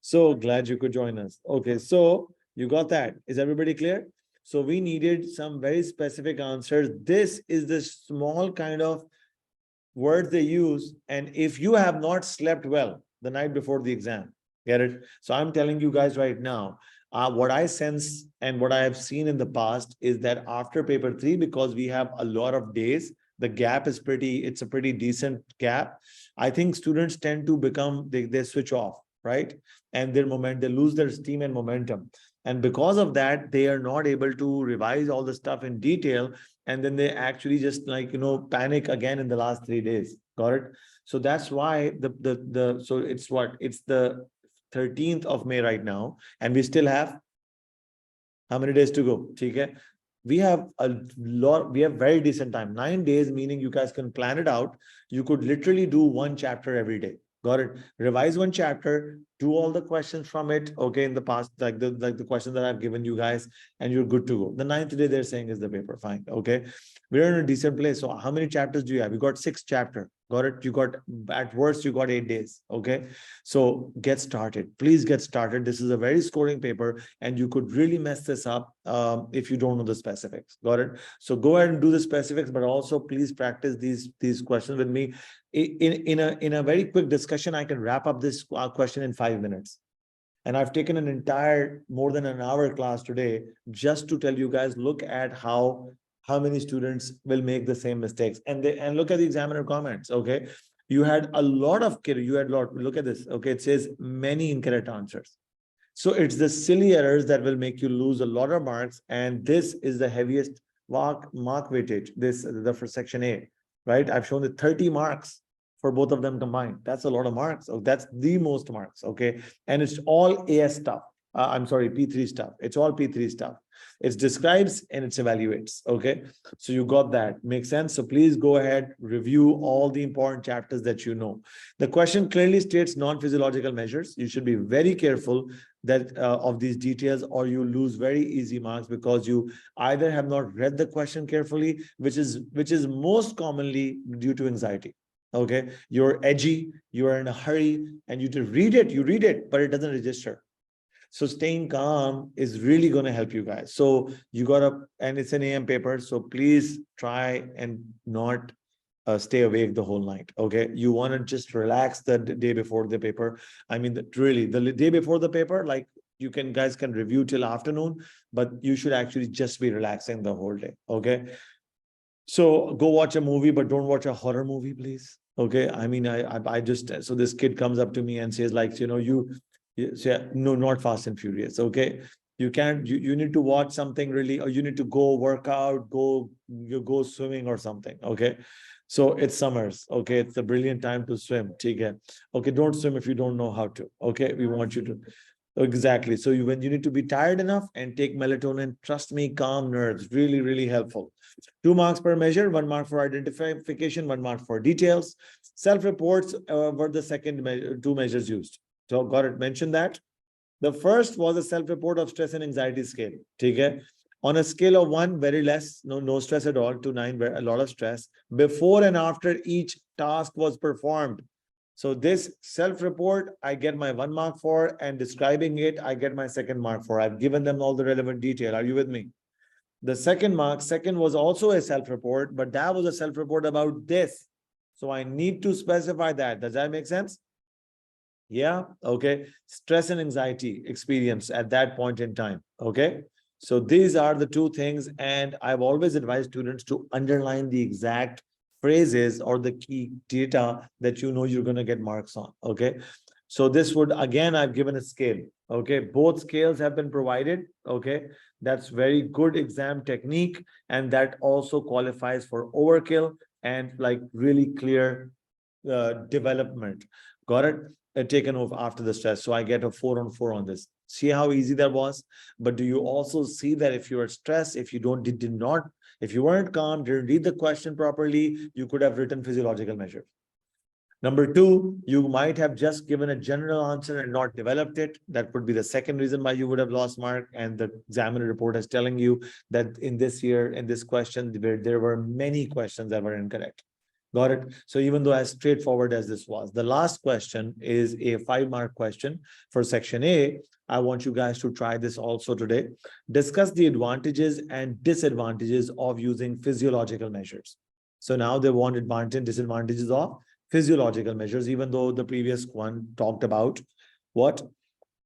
So glad you could join us. Okay, so you got that. Is everybody clear? So we needed some very specific answers. This is the small kind of words they use. And if you have not slept well the night before the exam, get it? So I'm telling you guys right now, what I sense and what I have seen in the past is that after paper 3, because we have a lot of days, the gap is it's a pretty decent gap. I think students tend to become, they switch off, right? And they lose their steam and momentum. And because of that, they are not able to revise all the stuff in detail. And then they actually just panic again in the last 3 days. Got it? So that's why so it's what? It's the 13th of May right now. And we still have how many days to go? Okay. We have very decent time. 9 days, meaning you guys can plan it out. You could literally do 1 chapter every day. Got it? Revise 1 chapter, do all the questions from it. Okay, in the past, like the question that I've given you guys, and you're good to go. The 9th day they're saying is the paper. Fine. Okay. We're in a decent place. So how many chapters do you have? You got 6 chapters. Got it? You got, at worst, you got 8 days. Okay. So get started. Please get started. This is a very scoring paper, and you could really mess this up if you don't know the specifics. Got it? So go ahead and do the specifics, but also please practice these questions with me. In a very quick discussion, I can wrap up this question in 5 minutes. And I've taken an entire more than an hour class today just to tell you guys, look at how many students will make the same mistakes, and look at the examiner comments. Okay, you had a lot of look at this. Okay, it says many incorrect answers. So it's the silly errors that will make you lose a lot of marks, and this is the heaviest mark weightage. For section A, right? I've shown the 30 marks for both of them combined. That's a lot of marks. So that's the most marks. Okay, and it's all AS stuff. I'm sorry, P3 stuff. It's all P3 stuff. It describes and it evaluates. Okay, so you got that. Makes sense? So please go ahead, review all the important chapters that you know. The question clearly states non-physiological measures. You should be very careful that of these details, or you lose very easy marks because you either have not read the question carefully, which is most commonly due to anxiety. Okay, you're edgy, you're in a hurry, and you read it, but it doesn't register. So staying calm is really going to help you guys. So you and it's an AM paper, so please try and not stay awake the whole night. Okay, you want to just relax the day before the paper. I mean, really, the day before the paper, like guys can review till afternoon, but you should actually just be relaxing the whole day. Okay, so go watch a movie, but don't watch a horror movie, please. Okay, I mean, I just, so this kid comes up to me and says, like, no, not Fast and Furious. Okay, You can't, you need to watch something really, or you need to go work out, you go swimming or something. Okay. So it's summers. Okay. It's a brilliant time to swim. Okay. Don't swim if you don't know how to. Okay. We want you to. Exactly. So when you need to be tired enough and take melatonin, trust me, calm nerves, really, really helpful. 2 marks per measure, 1 mark for identification, 1 mark for details. Self-reports were the second 2 measures used. So got it, mentioned that. The first was a self-report of stress and anxiety scale. Okay. On a scale of 1, very less, no stress at all, to 9, a lot of stress. Before and after each task was performed. So this self-report, I get my 1 mark for, and describing it, I get my 2nd mark for. I've given them all the relevant detail. Are you with me? The second was also a self-report, but that was a self-report about this. So I need to specify that. Does that make sense? Yeah. Okay. Stress and anxiety experience at that point in time. Okay. So these are the 2 things. And I've always advised students to underline the exact phrases or the key data that you know you're going to get marks on. Okay. So this would, again, I've given a scale. Okay. Both scales have been provided. Okay. That's very good exam technique. And that also qualifies for overkill and like really clear development. Got it? Taken off after the stress. So I get a 4 on 4 on this. See how easy that was? But do you also see that if you are stressed, if you if you weren't calm, didn't read the question properly, you could have written physiological measures. Number 2, you might have just given a general answer and not developed it. That would be the second reason why you would have lost mark. And the examiner report is telling you that in this year, in this question, there were many questions that were incorrect. Got it? So even though as straightforward as this was, the last question is a 5-mark question for section A. I want you guys to try this also today. Discuss the advantages and disadvantages of using physiological measures. So now they want advantages and disadvantages of physiological measures, even though the previous one talked about what?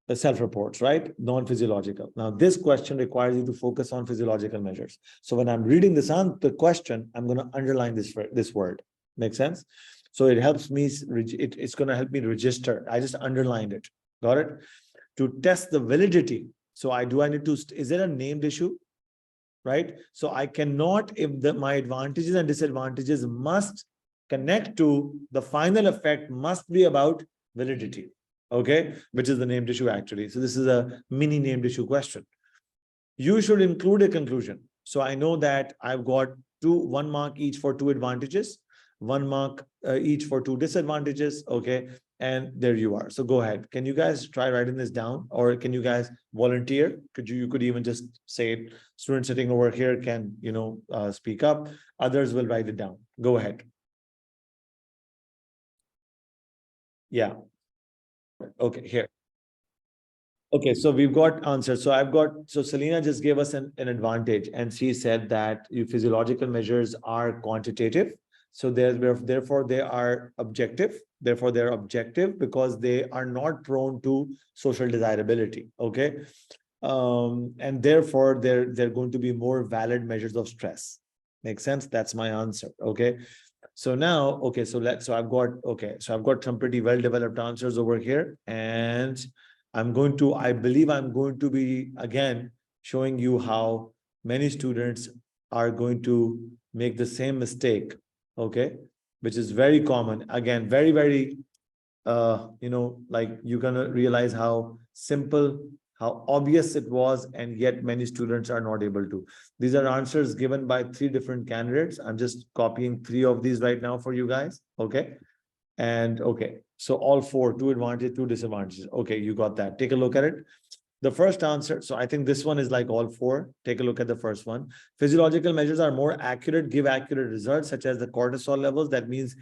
The self-reports, right? Non-physiological. Now, this question requires you to focus on physiological measures. So when I'm reading the question, I'm going to underline this word. Make sense? So it helps me, it's going to help me register. I just underlined it. Got it? To test the validity. So I need to, is it a named issue? Right? So I cannot, if my advantages and disadvantages must connect to the final effect, must be about validity. Okay, which is the named issue actually. So this is a mini named issue question. You should include a conclusion. So I know that I've got 1 mark each for 2 advantages, 1 mark each for 2 disadvantages. Okay, and there you are. So go ahead. Can you guys try writing this down, or can you guys volunteer? You could even just say it. Students sitting over here can, speak up. Others will write it down. Go ahead. Yeah. Okay, here. Okay, so we've got answers. So Selena just gave us an advantage, and she said that physiological measures are quantitative. So therefore they are objective. Therefore, they're objective because they are not prone to social desirability. Okay. And therefore they're going to be more valid measures of stress. Makes sense? That's my answer. Okay. So now, okay, so I've got some pretty well-developed answers over here, and I believe I'm going to be again showing you how many students are going to make the same mistake, okay, which is very common. Again, very, very, like you're gonna realize how simple, how obvious it was, and yet many students are not able to. These are answers given by 3 different candidates. I'm just copying 3 of these right now for you guys. Okay. And okay, so all 4, 2 advantages, 2 disadvantages. Okay, you got that. Take a look at it. The first answer, so I think this one is like all 4. Take a look at the first one. Physiological measures are more accurate, give accurate results, such as the cortisol levels. That means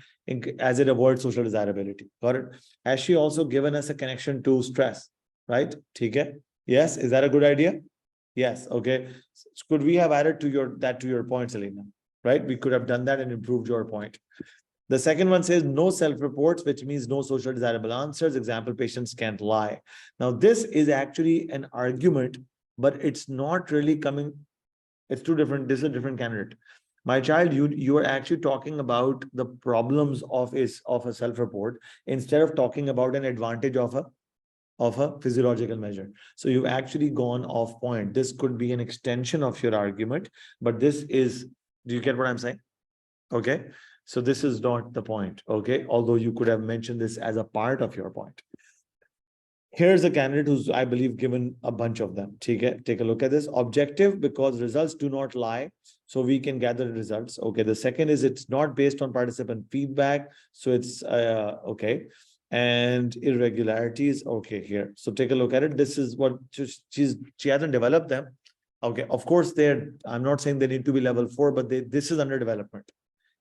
as it avoids social desirability. Got it? Has she also given us a connection to stress? Right? Okay. Yes. Is that a good idea? Yes. Okay. Could we have added to your point, Selena? Right? We could have done that and improved your point. The second one says no self-reports, which means no social desirable answers. Example, patients can't lie. Now, this is actually an argument, but it's not really coming. It's 2 different. This is a different candidate. My child, you are actually talking about the problems of a self-report instead of talking about an advantage of of a physiological measure. So you've actually gone off point. This could be an extension of your argument, but this is, do you get what I'm saying? Okay. So this is not the point. Okay. Although you could have mentioned this as a part of your point. Here's a candidate who's, I believe, given a bunch of them. Take a look at this. Objective, because results do not lie, so we can gather results. Okay. The second is it's not based on participant feedback, so it's okay. And irregularities, okay, here. So take a look at it. This is what she hasn't developed them. Okay. Of course, I'm not saying they need to be level 4, but this is under development.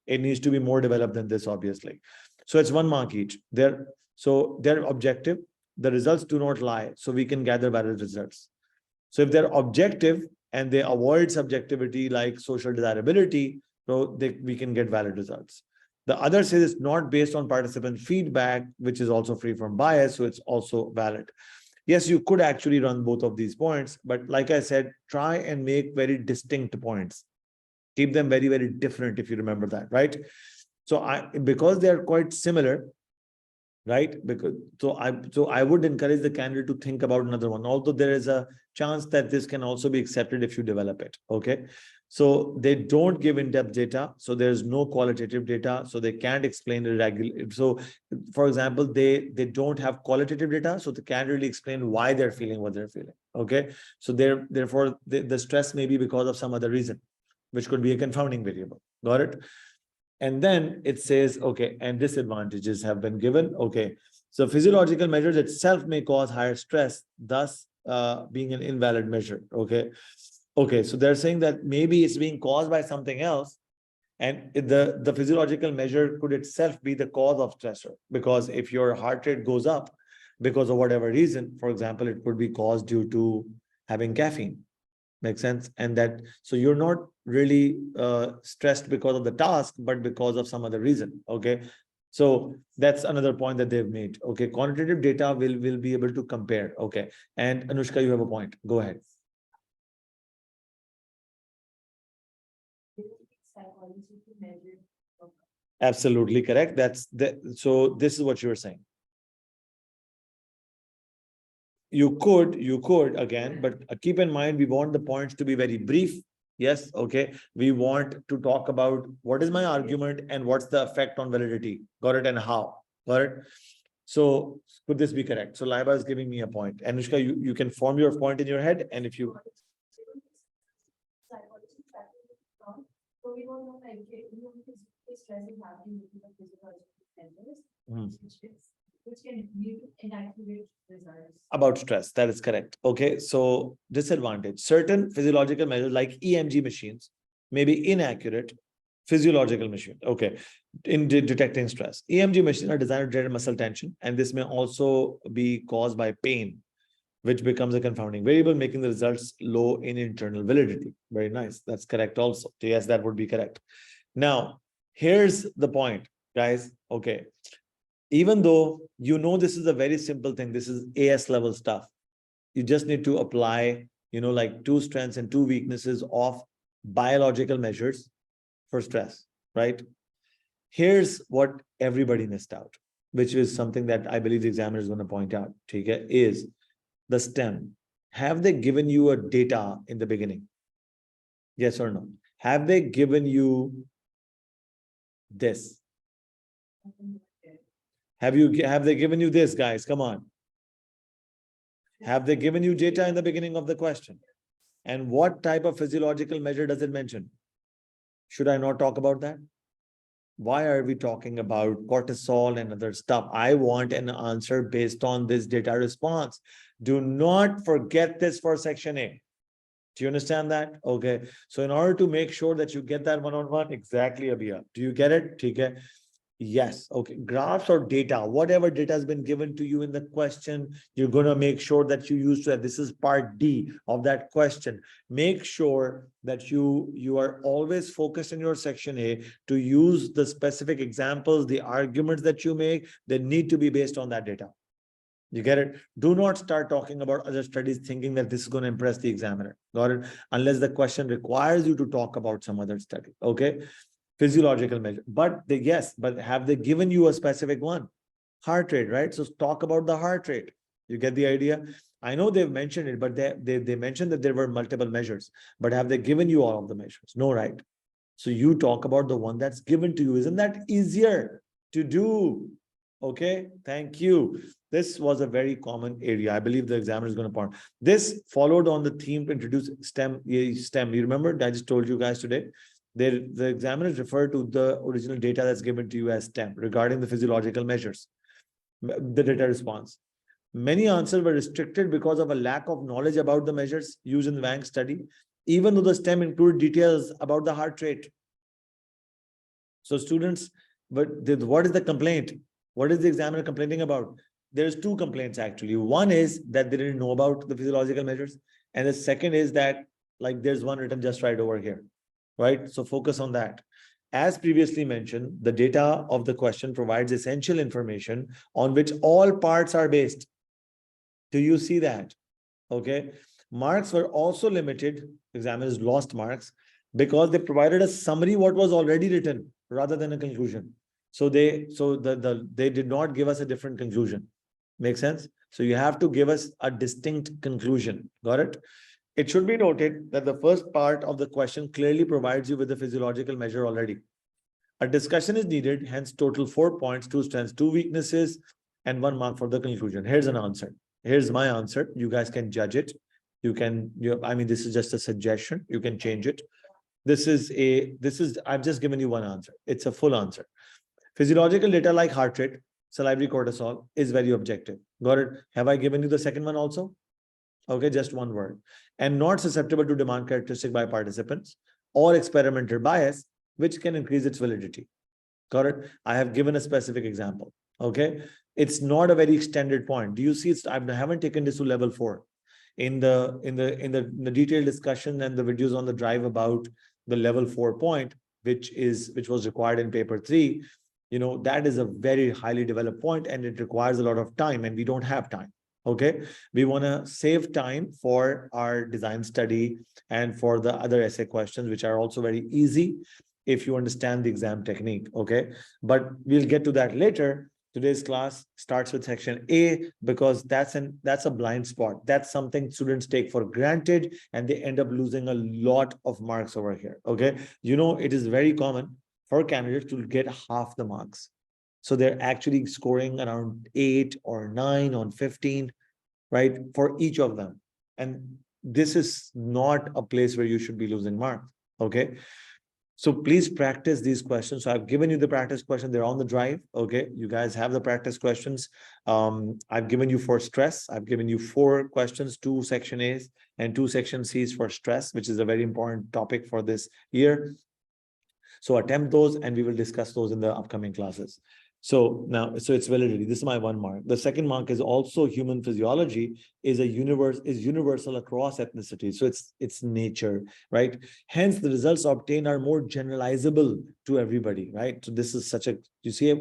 It needs to be more developed than this, obviously. So it's 1 mark each. They're objective. The results do not lie, so we can gather valid results. So if they're objective and they avoid subjectivity like social desirability, so we can get valid results. The other says it's not based on participant feedback, which is also free from bias, so it's also valid. Yes, you could actually run both of these points, but like I said, try and make very distinct points. Keep them very, very different, if you remember that, right? So because they are quite similar, right? So I would encourage the candidate to think about another one, although there is a chance that this can also be accepted if you develop it. Okay. So they don't give in-depth data. So there's no qualitative data. So they can't explain irregular. So for example, they don't have qualitative data. So they can't really explain why they're feeling what they're feeling. Okay. So therefore the stress may be because of some other reason, which could be a confounding variable. Got it? And then it says, okay, and disadvantages have been given. Okay, so physiological measures itself may cause higher stress, thus being an invalid measure. Okay, so they're saying that maybe it's being caused by something else, and the physiological measure could itself be the cause of stressor, because if your heart rate goes up because of whatever reason, for example, it could be caused due to having caffeine. Makes sense? And that, so you're not really stressed because of the task, but because of some other reason. Okay. So that's another point that they've made. Okay. Quantitative data will be able to compare. Okay. And Anushka, you have a point. Go ahead. Absolutely correct. So this is what you were saying. You could again, but keep in mind, we want the points to be very brief. Yes. Okay. We want to talk about what is my argument and what's the effect on validity. Got it? And how. Got it? So could this be correct? So Laiba is giving me a point. Anushka, you can form your point in your head. And if you... which can give inaccurate results about stress. That is correct. Okay, so disadvantage. Certain physiological measures like EMG machines may be inaccurate physiological machine. Okay, in detecting stress. EMG machines are designed to generate muscle tension, and this may also be caused by pain, which becomes a confounding variable, making the results low in internal validity. Very nice. That's correct also. Yes, that would be correct. Now, here's the point, guys. Okay. Even though you know this is a very simple thing, this is AS level stuff. You just need to apply, like 2 strengths and 2 weaknesses of biological measures for stress, right? Here's what everybody missed out, which is something that I believe the examiner is going to point out, is the STEM. Have they given you a data in the beginning? Yes or no? Have they given you this? Have they given you this, guys? Come on. Have they given you data in the beginning of the question? And what type of physiological measure does it mention? Should I not talk about that? Why are we talking about cortisol and other stuff? I want an answer based on this data response. Do not forget this for section A. Do you understand that? Okay. So in order to make sure that you get that one-on-one, exactly, Abhiya. Do you get it? Okay. Yes. Okay. Graphs or data, whatever data has been given to you in the question, you're going to make sure that you use that. This is part D of that question. Make sure that you are always focused in your section A to use the specific examples, the arguments that you make, they need to be based on that data. You get it? Do not start talking about other studies thinking that this is going to impress the examiner. Got it? Unless the question requires you to talk about some other study. Okay. Physiological measure, but have they given you a specific one? Heart rate, right? So talk about the heart rate. You get the idea? I know they've mentioned it, but they mentioned that there were multiple measures, but have they given you all of the measures? No, right? So you talk about the one that's given to you. Isn't that easier to do? Okay, thank you. This was a very common area. I believe the examiner is going to point. This followed on the theme to introduce STEM. STEM. You remember? I just told you guys today. The examiners refer to the original data that's given to you as STEM regarding the physiological measures, the data response. Many answers were restricted because of a lack of knowledge about the measures used in the Wang study, even though the STEM included details about the heart rate. So students, what is the complaint? What is the examiner complaining about? There's two complaints actually. One is that they didn't know about the physiological measures. And the second is that like there's one written just right over here, right? So focus on that. As previously mentioned, the data of the question provides essential information on which all parts are based. Do you see that? Okay. Marks were also limited. Examiners lost marks because they provided a summary what was already written rather than a conclusion. So they did not give us a different conclusion. Make sense? So you have to give us a distinct conclusion. Got it? It should be noted that the first part of the question clearly provides you with the physiological measure already. A discussion is needed, hence total 4 points, 2 strengths, 2 weaknesses, and 1 mark for the conclusion. Here's an answer. Here's my answer. You guys can judge it. You can, I mean, this is just a suggestion. You can change it. I've just given you one answer. It's a full answer. Physiological data like heart rate, salivary cortisol is very objective. Got it? Have I given you the second one also? Okay, just one word. And not susceptible to demand characteristic by participants or experimental bias, which can increase its validity. Got it? I have given a specific example. Okay. It's not a very extended point. Do you see it's, I haven't taken this to level 4. In the detailed discussion and the videos on the drive about the level 4 point, which was required in paper 3, you know, that is a very highly developed point and it requires a lot of time and we don't have time. Okay. We want to save time for our design study and for the other essay questions, which are also very easy if you understand the exam technique. Okay. But we'll get to that later. Today's class starts with section A because that's a blind spot. That's something students take for granted and they end up losing a lot of marks over here. Okay. You know, it is very common for candidates to get half the marks. So they're actually scoring around 8 or 9 on 15, right? For each of them. And this is not a place where you should be losing marks. Okay. So please practice these questions. So I've given you the practice question. They're on the drive. Okay. You guys have the practice questions. I've given you for stress. I've given you 4 questions, 2 section A's and 2 section C's for stress, which is a very important topic for this year. So attempt those and we will discuss those in the upcoming classes. So now, so it's validity. This is my 1 mark. The second mark is also human physiology is universal across ethnicity. So it's nature, right? Hence the results obtained are more generalizable to everybody, right? So this is such a, you see,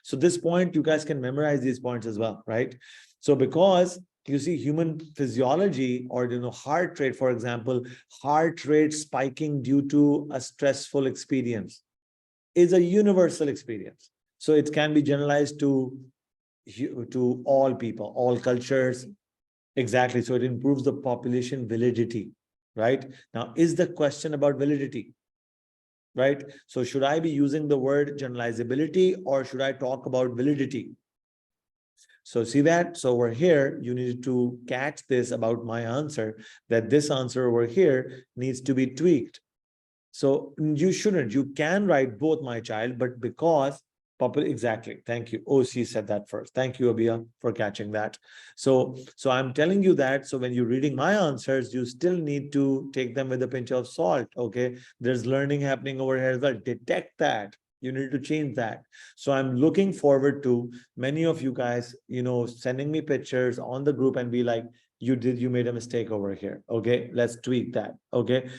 so this point, you guys can memorize these points as well, right? So because you see human physiology or, you know, heart rate, for example, heart rate spiking due to a stressful experience is a universal experience. So it can be generalized to all people, all cultures. Exactly. So it improves the population validity, right? Now, is the question about validity, right? So should I be using the word generalizability or should I talk about validity? So see that? So over here, you need to catch this about my answer, that this answer over here needs to be tweaked. So you shouldn't, you can write both, my child, but because exactly. Thank you. Oh, she said that first. Thank you, Abia, for catching that. So I'm telling you that. So when you're reading my answers, you still need to take them with a pinch of salt. Okay. There's learning happening over here as well. Detect that. You need to change that. So I'm looking forward to many of you guys, you know, sending me pictures on the group and be like, you made a mistake over here. Okay. Let's tweak that. Okay.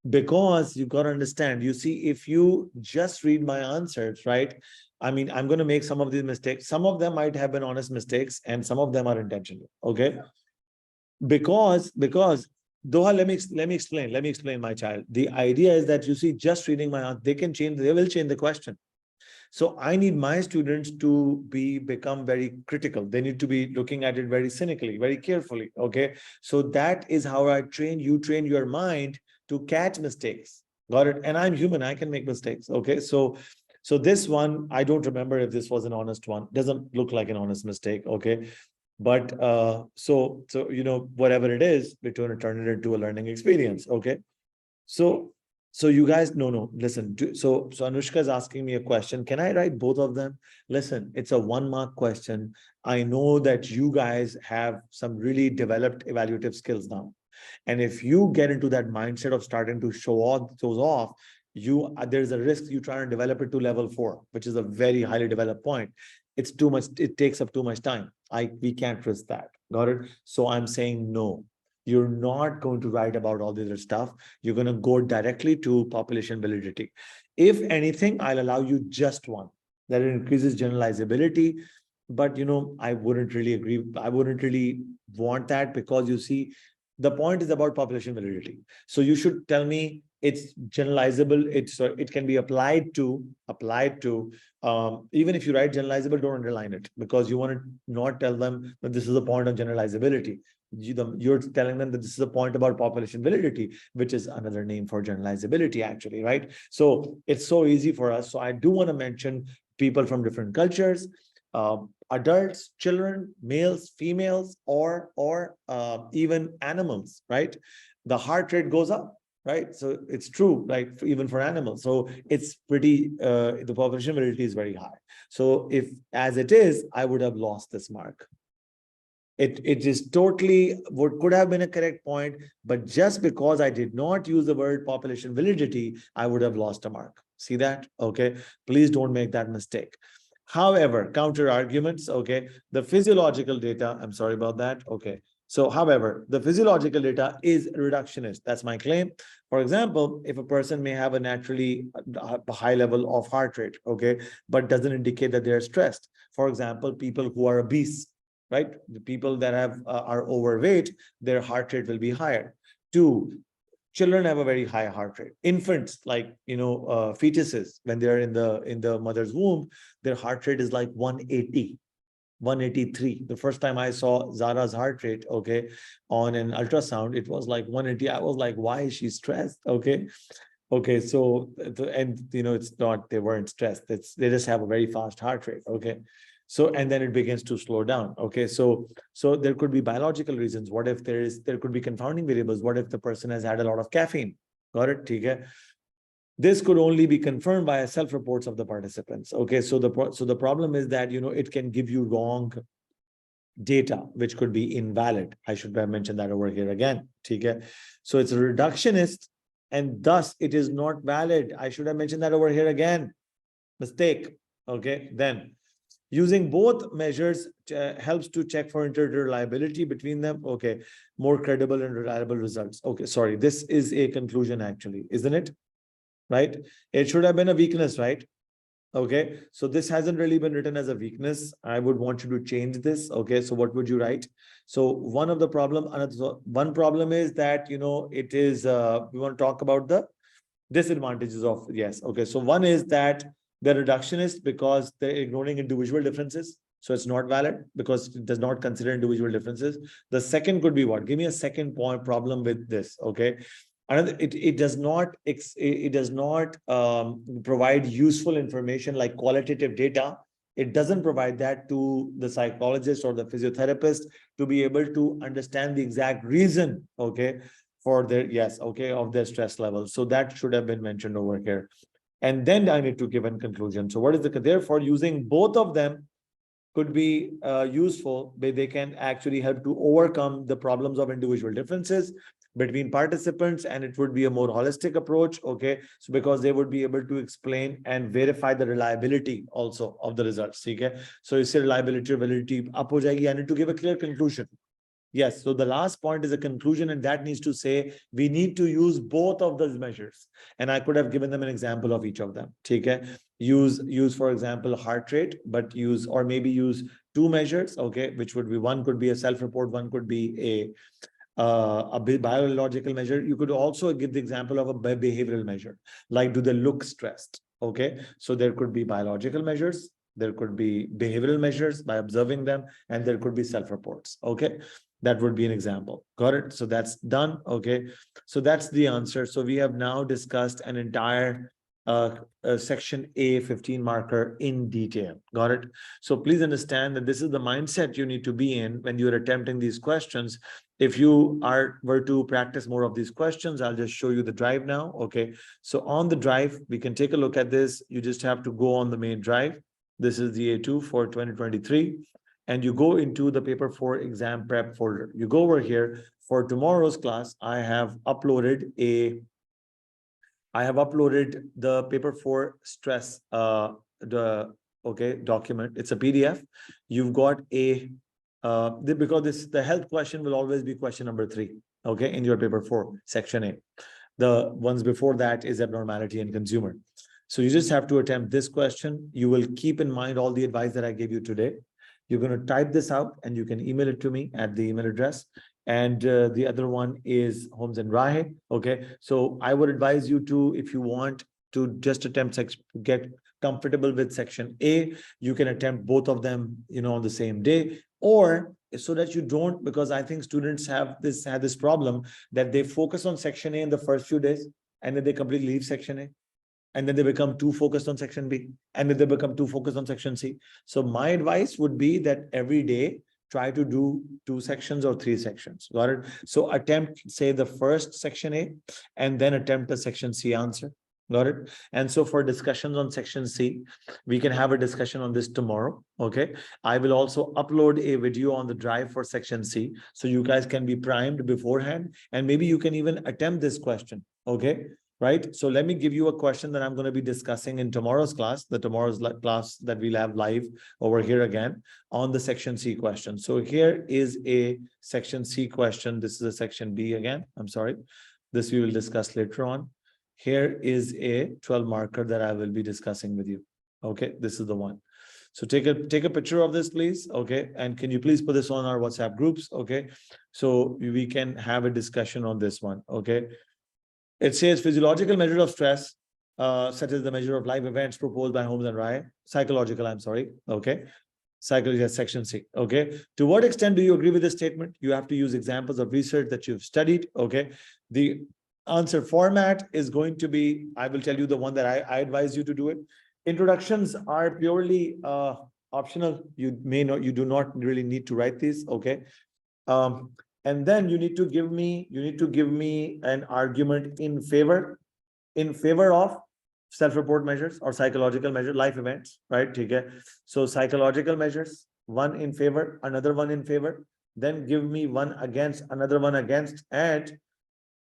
Because you got to understand, you see, if you just read my answers, right? I mean, I'm going to make some of these mistakes. Some of them might have been honest mistakes and some of them are intentional. Okay. Because Doha, let me explain, my child. The idea is that you see, just reading my answer, they will change the question. So I need my students to become very critical. They need to be looking at it very cynically, very carefully. Okay. So that is how I train you, train your mind to catch mistakes. Got it? And I'm human, I can make mistakes. Okay. So this one, I don't remember if this was an honest one. Doesn't look like an honest mistake. Okay. But so whatever it is, we're going to turn it into a learning experience. Okay. So, so you guys, no, listen. So Anushka is asking me a question. Can I write both of them? Listen, it's a 1 mark question. I know that you guys have some really developed evaluative skills now. And if you get into that mindset of starting to show all those off, there's a risk you try and develop it to level 4, which is a very highly developed point. It's too much, it takes up too much time. We can't risk that. Got it? So I'm saying no. You're not going to write about all the other stuff. You're going to go directly to population validity. If anything, I'll allow you just one. That it increases generalizability. But I wouldn't really agree. I wouldn't really want that, because you see, the point is about population validity. So you should tell me it's generalizable. It can be applied to even if you write generalizable, don't underline it, because you want to not tell them that this is a point of generalizability. You're telling them that this is a point about population validity, which is another name for generalizability, actually, right? So it's so easy for us. So I do want to mention people from different cultures, adults, children, males, females, or even animals, right? The heart rate goes up, right? So it's true, right? Even for animals. So it's pretty, the population validity is very high. So if as it is, I would have lost this mark. It is totally what could have been a correct point, but just because I did not use the word population validity, I would have lost a mark. See that? Okay. Please don't make that mistake. However, counter arguments, okay, the physiological data, I'm sorry about that. Okay. So, however, the physiological data is reductionist. That's my claim. For example, if a person may have a naturally high level of heart rate, okay, but doesn't indicate that they're stressed. For example, people who are obese, right? The people that are overweight, their heart rate will be higher. 2, children have a very high heart rate. Infants, like fetuses, when they're in the mother's womb, their heart rate is like 180, 183. The first time I saw Zara's heart rate, okay, on an ultrasound, it was like 180. I was like, why is she stressed? Okay, so and it's not, they weren't stressed. They just have a very fast heart rate. Okay. So, and then it begins to slow down. Okay. So there could be biological reasons. What if there could be confounding variables? What if the person has had a lot of caffeine? Got it? Okay. This could only be confirmed by self-reports of the participants. Okay. So the problem is that, it can give you wrong data, which could be invalid. I should have mentioned that over here again. Okay. So it's a reductionist, and thus it is not valid. I should have mentioned that over here again. Mistake. Okay. Then using both measures helps to check for interreliability between them. Okay. More credible and reliable results. Okay. Sorry. This is a conclusion, actually, isn't it? Right. It should have been a weakness, right? Okay. So this hasn't really been written as a weakness. I would want you to change this. Okay. So what would you write? So one problem is that, it is, we want to talk about the disadvantages of, yes. Okay. So one is that they're reductionist because they're ignoring individual differences. So it's not valid because it does not consider individual differences. The second could be what? Give me a second point problem with this. Okay. Another, it does not provide useful information like qualitative data. It doesn't provide that to the psychologist or the physiotherapist to be able to understand the exact reason, okay, for their, yes, okay, of their stress level. So that should have been mentioned over here. And then I need to give a conclusion. So what is therefore using both of them could be useful, but they can actually help to overcome the problems of individual differences between participants, and it would be a more holistic approach. Okay. So because they would be able to explain and verify the reliability also of the results. Okay. So you say reliability, validity up ho jayegi. I need to give a clear conclusion. Yes. So the last point is a conclusion, and that needs to say we need to use both of those measures. And I could have given them an example of each of them. Okay. Use, for example, heart rate, but maybe use 2 measures. Okay. Which would be, one could be a self-report, one could be a biological measure. You could also give the example of a behavioral measure, like do they look stressed? Okay, so there could be biological measures, there could be behavioral measures by observing them, and there could be self-reports. Okay, that would be an example. Got it? So that's done. Okay, so that's the answer. So we have now discussed an entire section A 15 marker in detail. Got it? So please understand that this is the mindset you need to be in when you're attempting these questions. If you were to practice more of these questions, I'll just show you the drive now. Okay, so on the drive, we can take a look at this. You just have to go on the main drive. This is the A2 for 2023. And you go into the paper 4 exam prep folder. You go over here. For tomorrow's class, I have uploaded the paper 4 stress document. It's a PDF. You've got because the health question will always be question number 3, okay, in your paper 4 section A. The ones before that is abnormality and consumer. So you just have to attempt this question. You will keep in mind all the advice that I gave you today. You're going to type this out and you can email it to me at the email address. And the other one is Holmes and Rahe. Okay, so I would advise you to, if you want to just attempt get comfortable with section A, you can attempt both of them, on the same day, or so that you don't, because I think students had this problem that they focus on section A in the first few days and then they completely leave section A. And then they become too focused on section B, and then they become too focused on section C. So my advice would be that every day, try to do 2 sections or 3 sections. Got it? So attempt, say, the first section A, and then attempt a section C answer. Got it? And so for discussions on section C, we can have a discussion on this tomorrow. Okay. I will also upload a video on the drive for section C, so you guys can be primed beforehand, and maybe you can even attempt this question. Okay. Right. So let me give you a question that I'm going to be discussing in tomorrow's class, class that we'll have live over here again on the section C question. So here is a section C question. This is a section B again. I'm sorry. This we will discuss later on. Here is a 12 marker that I will be discussing with you. Okay. This is the one. So take a picture of this, please. Okay. And can you please put this on our WhatsApp groups? Okay. So we can have a discussion on this one. Okay. It says physiological measures of stress, such as the measure of live events proposed by Holmes and Rahe. Psychological, I'm sorry. Okay. Psychology, section C. Okay. To what extent do you agree with this statement? You have to use examples of research that you've studied. Okay. The answer format is going to be, I will tell you the one that I advise you to do it. Introductions are purely optional. You do not really need to write these. Okay. And then you need to give me an argument in favor of self-report measures or psychological measures, life events, right? Okay. So psychological measures, one in favor, another one in favor, then give me one against, another one against, and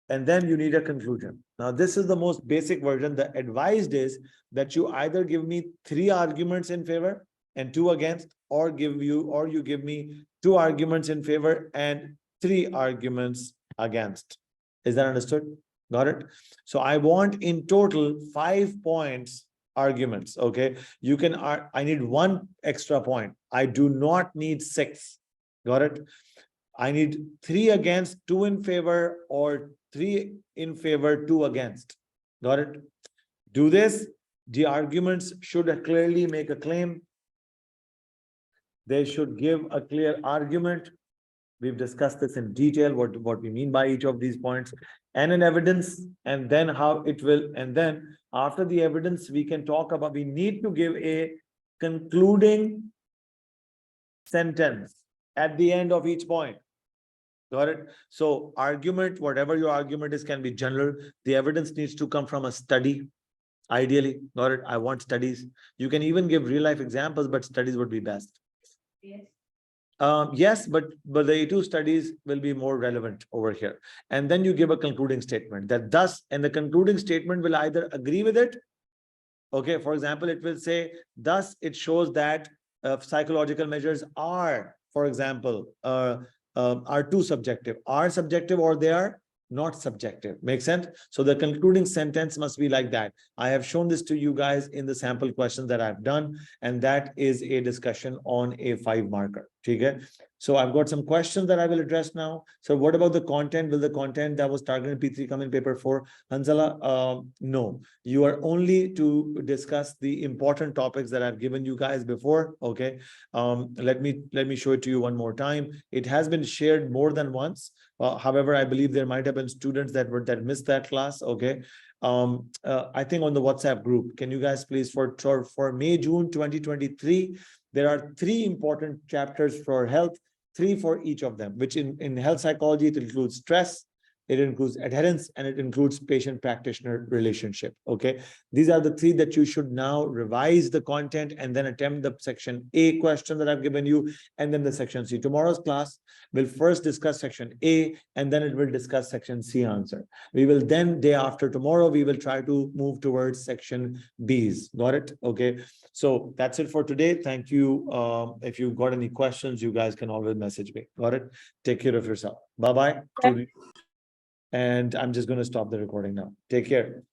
then you need a conclusion. Now, this is the most basic version. The advised is that you either give me 3 arguments in favor and 2 against, or you give me 2 arguments in favor and 3 arguments against. Is that understood? Got it? So I want in total 5 points arguments. Okay. I need 1 extra point. I do not need 6. Got it? I need 3 against, 2 in favor, or 3 in favor, 2 against. Got it? Do this. The arguments should clearly make a claim. They should give a clear argument. We've discussed this in detail, what we mean by each of these points, and an evidence, and then how it will, and then after the evidence, we can talk about, we need to give a concluding sentence at the end of each point. Got it? So argument, whatever your argument is, can be general. The evidence needs to come from a study. Ideally, got it? I want studies. You can even give real life examples, but studies would be best. Yes. Yes, but the A2 studies will be more relevant over here. And then you give a concluding statement that thus, and the concluding statement will either agree with it. Okay, for example, it will say, thus it shows that psychological measures are, for example, are too subjective, are subjective, or they are not subjective. Make sense? So the concluding sentence must be like that. I have shown this to you guys in the sample questions that I've done, and that is a discussion on a 5 marker. Okay. So I've got some questions that I will address now. So what about the content? Will the content that was targeted P3 come in paper 4? Hanzala, no. You are only to discuss the important topics that I've given you guys before. Okay. Let me show it to you one more time. It has been shared more than once. However, I believe there might have been students that missed that class. Okay. I think on the WhatsApp group, can you guys please for May, June 2023, there are 3 important chapters for health, 3 for each of them, which in health psychology, it includes stress, it includes adherence, and it includes patient practitioner relationship. Okay. These are the 3 that you should now revise the content and then attempt the section A question that I've given you, and then the section C. Tomorrow's class will first discuss section A, and then it will discuss section C answer. We will then, day after tomorrow, we will try to move towards section B's. Got it? Okay. So that's it for today. Thank you. If you've got any questions, you guys can always message me. Got it? Take care of yourself. Bye-bye. And I'm just going to stop the recording now. Take care.